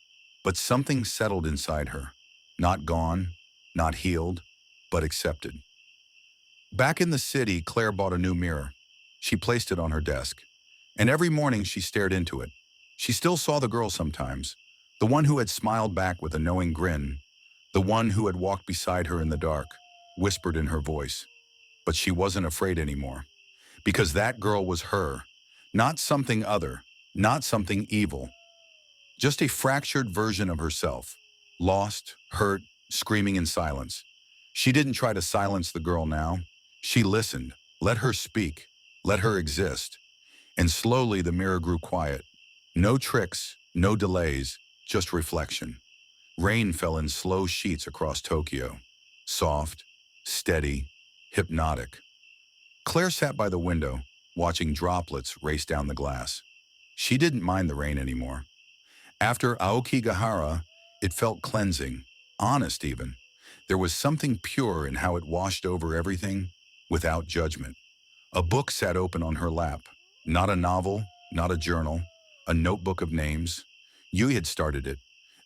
but something settled inside her. Not gone, not healed, but accepted. Back in the city, Claire bought a new mirror. She placed it on her desk, and every morning she stared into it. She still saw the girl sometimes, the one who had smiled back with a knowing grin, the one who had walked beside her in the dark, whispered in her voice. But she wasn't afraid anymore, because that girl was her, not something other, not something evil, just a fractured version of herself, lost, hurt, screaming in silence. She didn't try to silence the girl now. She listened, let her speak, let her exist. And slowly the mirror grew quiet. No tricks, no delays, just reflection. Rain fell in slow sheets across Tokyo. Soft, steady, hypnotic. Claire sat by the window, watching droplets race down the glass. She didn't mind the rain anymore. After Aokigahara, it felt cleansing, honest even. There was something pure in how it washed over everything, without judgment. A book sat open on her lap. Not a novel, not a journal, a notebook of names. Yui had started it.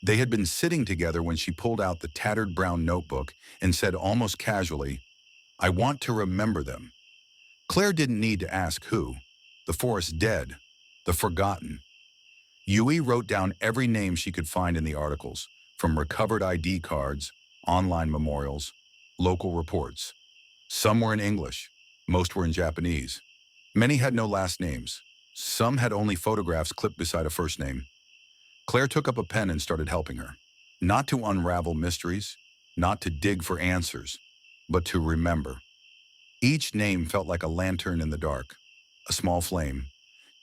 They had been sitting together when she pulled out the tattered brown notebook and said almost casually, I want to remember them. Claire didn't need to ask who. The forest dead, the forgotten. Yui wrote down every name she could find in the articles, from recovered ID cards, online memorials, local reports. Some were in English, most were in Japanese. Many had no last names. Some had only photographs clipped beside a first name. Claire took up a pen and started helping her. Not to unravel mysteries, not to dig for answers, but to remember. Each name felt like a lantern in the dark, a small flame.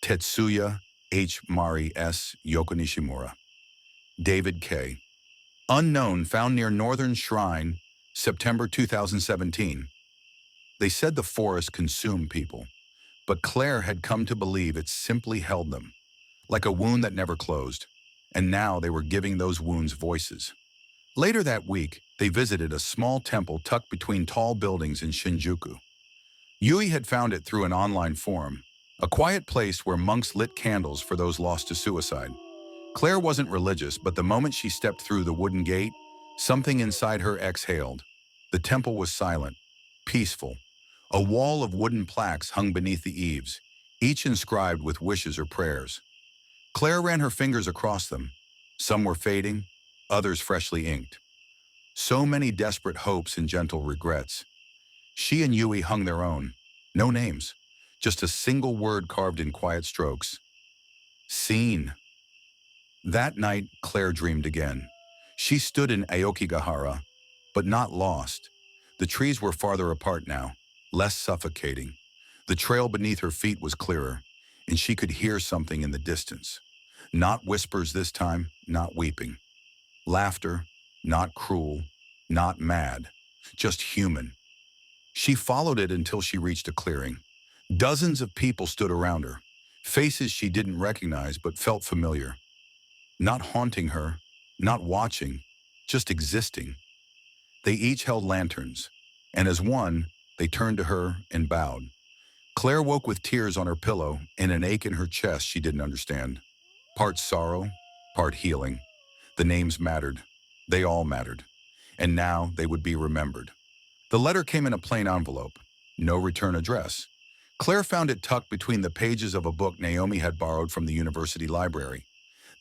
Tetsuya H. Mari S. Yoko Nishimura. David K. Unknown, found near Northern Shrine, September 2017. They said the forest consumed people, but Claire had come to believe it simply held them, like a wound that never closed, and now they were giving those wounds voices. Later that week, they visited a small temple tucked between tall buildings in Shinjuku. Yui had found it through an online forum, a quiet place where monks lit candles for those lost to suicide. Claire wasn't religious, but the moment she stepped through the wooden gate, something inside her exhaled. The temple was silent, peaceful. A wall of wooden plaques hung beneath the eaves, each inscribed with wishes or prayers. Claire ran her fingers across them. Some were fading, others freshly inked. So many desperate hopes and gentle regrets. She and Yui hung their own. No names, just a single word carved in quiet strokes. Seen. That night, Claire dreamed again. She stood in Aokigahara, but not lost. The trees were farther apart now, less suffocating. The trail beneath her feet was clearer, and she could hear something in the distance. Not whispers this time, not weeping. Laughter, not cruel, not mad, just human. She followed it until she reached a clearing. Dozens of people stood around her. Faces she didn't recognize but felt familiar. Not haunting her, not watching, just existing. They each held lanterns, and as one, they turned to her and bowed. Claire woke with tears on her pillow and an ache in her chest she didn't understand. Part sorrow, part healing. The names mattered. They all mattered. And now they would be remembered. The letter came in a plain envelope. No return address. Claire found it tucked between the pages of a book Naomi had borrowed from the university library.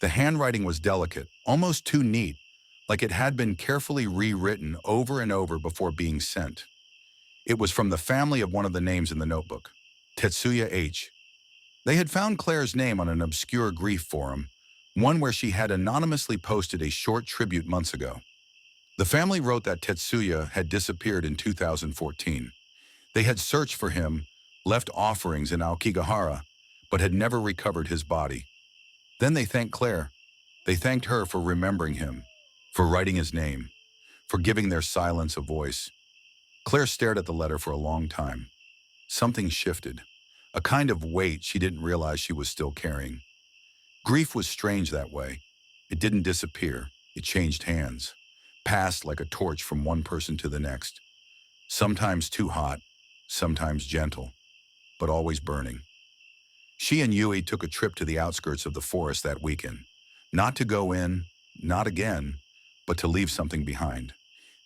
The handwriting was delicate, almost too neat, like it had been carefully rewritten over and over before being sent. It was from the family of one of the names in the notebook, Tetsuya H. They had found Claire's name on an obscure grief forum, one where she had anonymously posted a short tribute months ago. The family wrote that Tetsuya had disappeared in 2014. They had searched for him, left offerings in Aokigahara, but had never recovered his body. Then they thanked Claire. They thanked her for remembering him, for writing his name, for giving their silence a voice. Claire stared at the letter for a long time. Something shifted, a kind of weight she didn't realize she was still carrying. Grief was strange that way. It didn't disappear. It changed hands, passed like a torch from one person to the next. Sometimes too hot, sometimes gentle, but always burning. She and Yui took a trip to the outskirts of the forest that weekend. Not to go in, not again, but to leave something behind.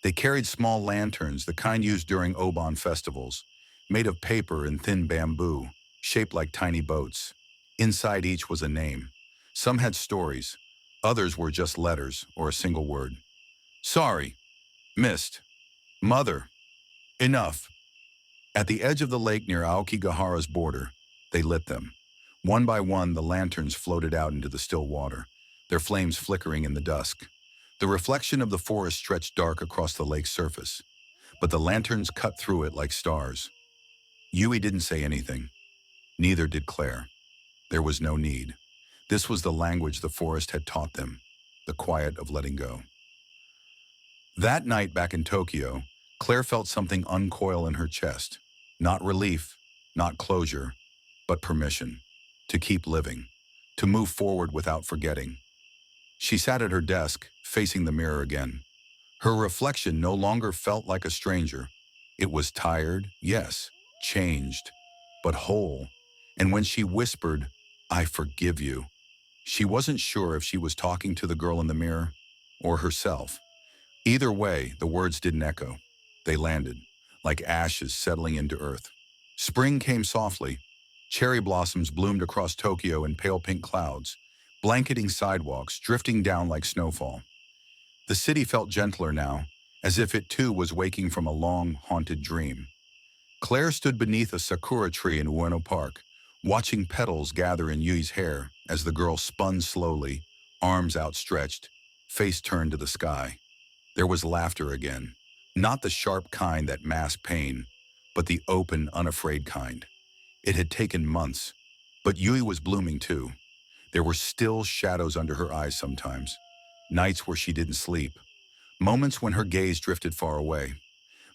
They carried small lanterns, the kind used during Obon festivals, made of paper and thin bamboo, shaped like tiny boats. Inside each was a name. Some had stories. Others were just letters or a single word. Sorry. Missed. Mother. Enough. At the edge of the lake near Aokigahara's border, they lit them. One by one, the lanterns floated out into the still water, their flames flickering in the dusk. The reflection of the forest stretched dark across the lake's surface, but the lanterns cut through it like stars. Yui didn't say anything. Neither did Claire. There was no need. This was the language the forest had taught them, the quiet of letting go. That night back in Tokyo, Claire felt something uncoil in her chest. Not relief, not closure, but permission. To keep living. To move forward without forgetting. She sat at her desk, facing the mirror again. Her reflection no longer felt like a stranger. It was tired, yes, changed, but whole. And when she whispered, "I forgive you," she wasn't sure if she was talking to the girl in the mirror or herself. Either way, the words didn't echo. They landed, like ashes settling into earth. Spring came softly. Cherry blossoms bloomed across Tokyo in pale pink clouds, blanketing sidewalks, drifting down like snowfall. The city felt gentler now, as if it too was waking from a long, haunted dream. Claire stood beneath a sakura tree in Ueno Park, watching petals gather in Yui's hair as the girl spun slowly, arms outstretched, face turned to the sky. There was laughter again, not the sharp kind that masked pain, but the open, unafraid kind. It had taken months, but Yui was blooming too. There were still shadows under her eyes sometimes, nights where she didn't sleep, moments when her gaze drifted far away.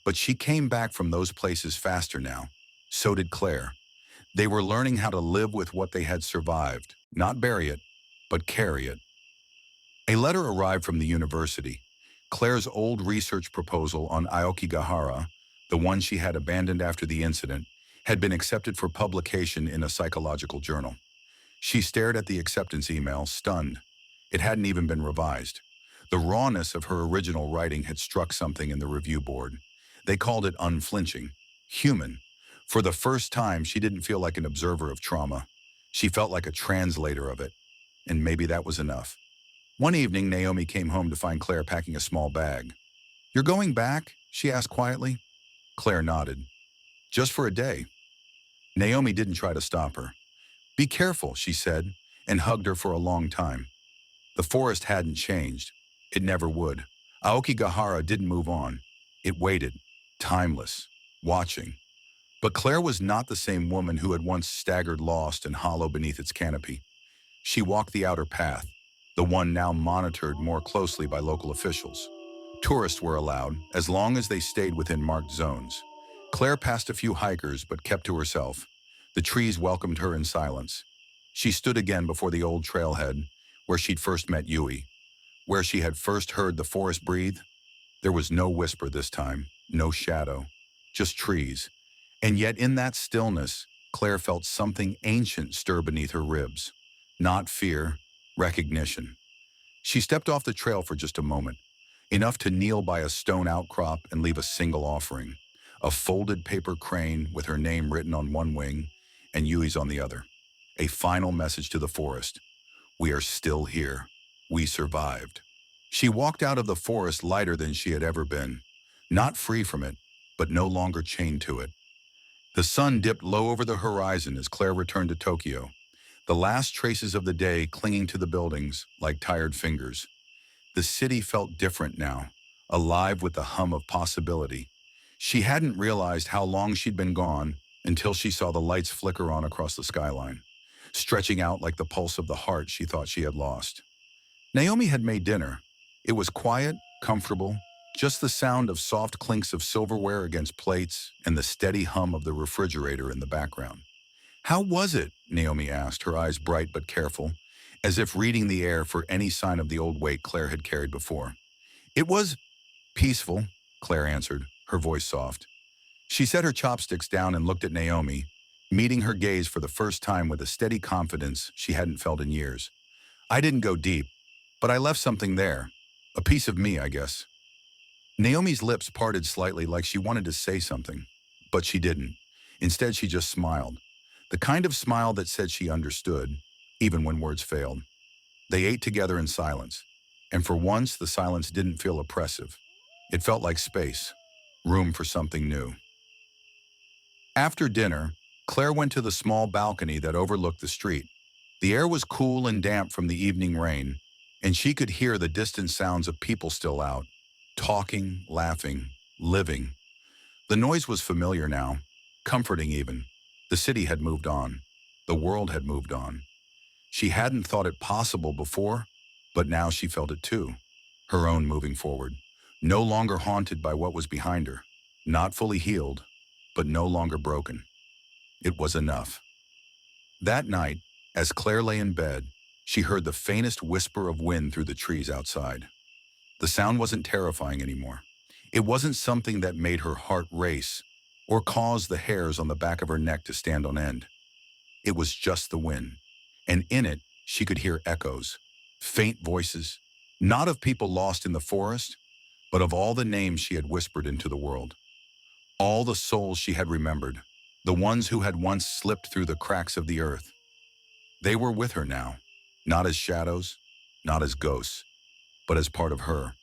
But she came back from those places faster now. So did Claire. They were learning how to live with what they had survived, not bury it, but carry it. A letter arrived from the university. Claire's old research proposal on Aokigahara, the one she had abandoned after the incident, had been accepted for publication in a psychological journal. She stared at the acceptance email, stunned. It hadn't even been revised. The rawness of her original writing had struck something in the review board. They called it unflinching, human. For the first time, she didn't feel like an observer of trauma. She felt like a translator of it, and maybe that was enough. One evening, Naomi came home to find Claire packing a small bag. "You're going back?" she asked quietly. Claire nodded. "Just for a day." Naomi didn't try to stop her. "Be careful," she said, and hugged her for a long time. The forest hadn't changed. It never would. Aokigahara didn't move on. It waited, timeless, watching. But Claire was not the same woman who had once staggered lost and hollow beneath its canopy. She walked the outer path, the one now monitored more closely by local officials. Tourists were allowed, as long as they stayed within marked zones. Claire passed a few hikers but kept to herself. The trees welcomed her in silence. She stood again before the old trailhead, where she'd first met Yui, where she had first heard the forest breathe. There was no whisper this time, no shadow, just trees. And yet in that stillness, Claire felt something ancient stir beneath her ribs. Not fear, recognition. She stepped off the trail for just a moment, enough to kneel by a stone outcrop and leave a single offering, a folded paper crane with her name written on one wing and Yui's on the other. A final message to the forest. We are still here. We survived. She walked out of the forest lighter than she had ever been, not free from it, but no longer chained to it. The sun dipped low over the horizon as Claire returned to Tokyo, the last traces of the day clinging to the buildings like tired fingers. The city felt different now, alive with the hum of possibility. She hadn't realized how long she'd been gone until she saw the lights flicker on across the skyline, stretching out like the pulse of the heart she thought she had lost. Naomi had made dinner. It was quiet, comfortable, just the sound of soft clinks of silverware against plates and the steady hum of the refrigerator in the background. How was it? Naomi asked, her eyes bright but careful, as if reading the air for any sign of the old weight Claire had carried before. It was peaceful, Claire answered, her voice soft. She set her chopsticks down and looked at Naomi, meeting her gaze for the first time with a steady confidence she hadn't felt in years. I didn't go deep, but I left something there. A piece of me, I guess. Naomi's lips parted slightly like she wanted to say something, but she didn't. Instead, she just smiled. The kind of smile that said she understood, even when words failed. They ate together in silence, and for once the silence didn't feel oppressive. It felt like space, room for something new. After dinner, Claire went to the small balcony that overlooked the street. The air was cool and damp from the evening rain, and she could hear the distant sounds of people still out, talking, laughing, living. The noise was familiar now, comforting even. The city had moved on. The world had moved on. She hadn't thought it possible before, but now she felt it too. Her own moving forward, no longer haunted by what was behind her, not fully healed, but no longer broken. It was enough. That night, as Claire lay in bed, she heard the faintest whisper of wind through the trees outside. The sound wasn't terrifying anymore. It wasn't something that made her heart race or caused the hairs on the back of her neck to stand on end. It was just the wind, and in it, she could hear echoes, faint voices, not of people lost in the forest, but of all the names she had whispered into the world. All the souls she had remembered, the ones who had once slipped through the cracks of the earth. They were with her now, not as shadows, not as ghosts, but as part of her.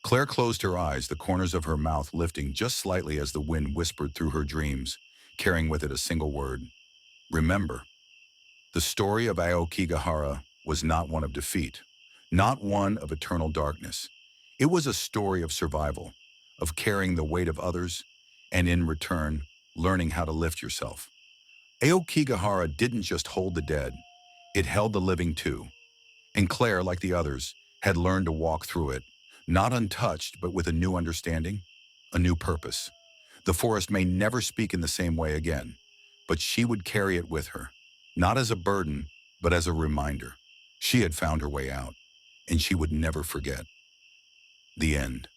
Claire closed her eyes, the corners of her mouth lifting just slightly as the wind whispered through her dreams, carrying with it a single word. Remember. The story of Aokigahara was not one of defeat, not one of eternal darkness. It was a story of survival, of carrying the weight of others, and in return, learning how to lift yourself. Aokigahara didn't just hold the dead, it held the living too. And Claire, like the others, had learned to walk through it, not untouched, but with a new understanding, a new purpose. The forest may never speak in the same way again, but she would carry it with her, not as a burden, but as a reminder. She had found her way out, and she would never forget. The end.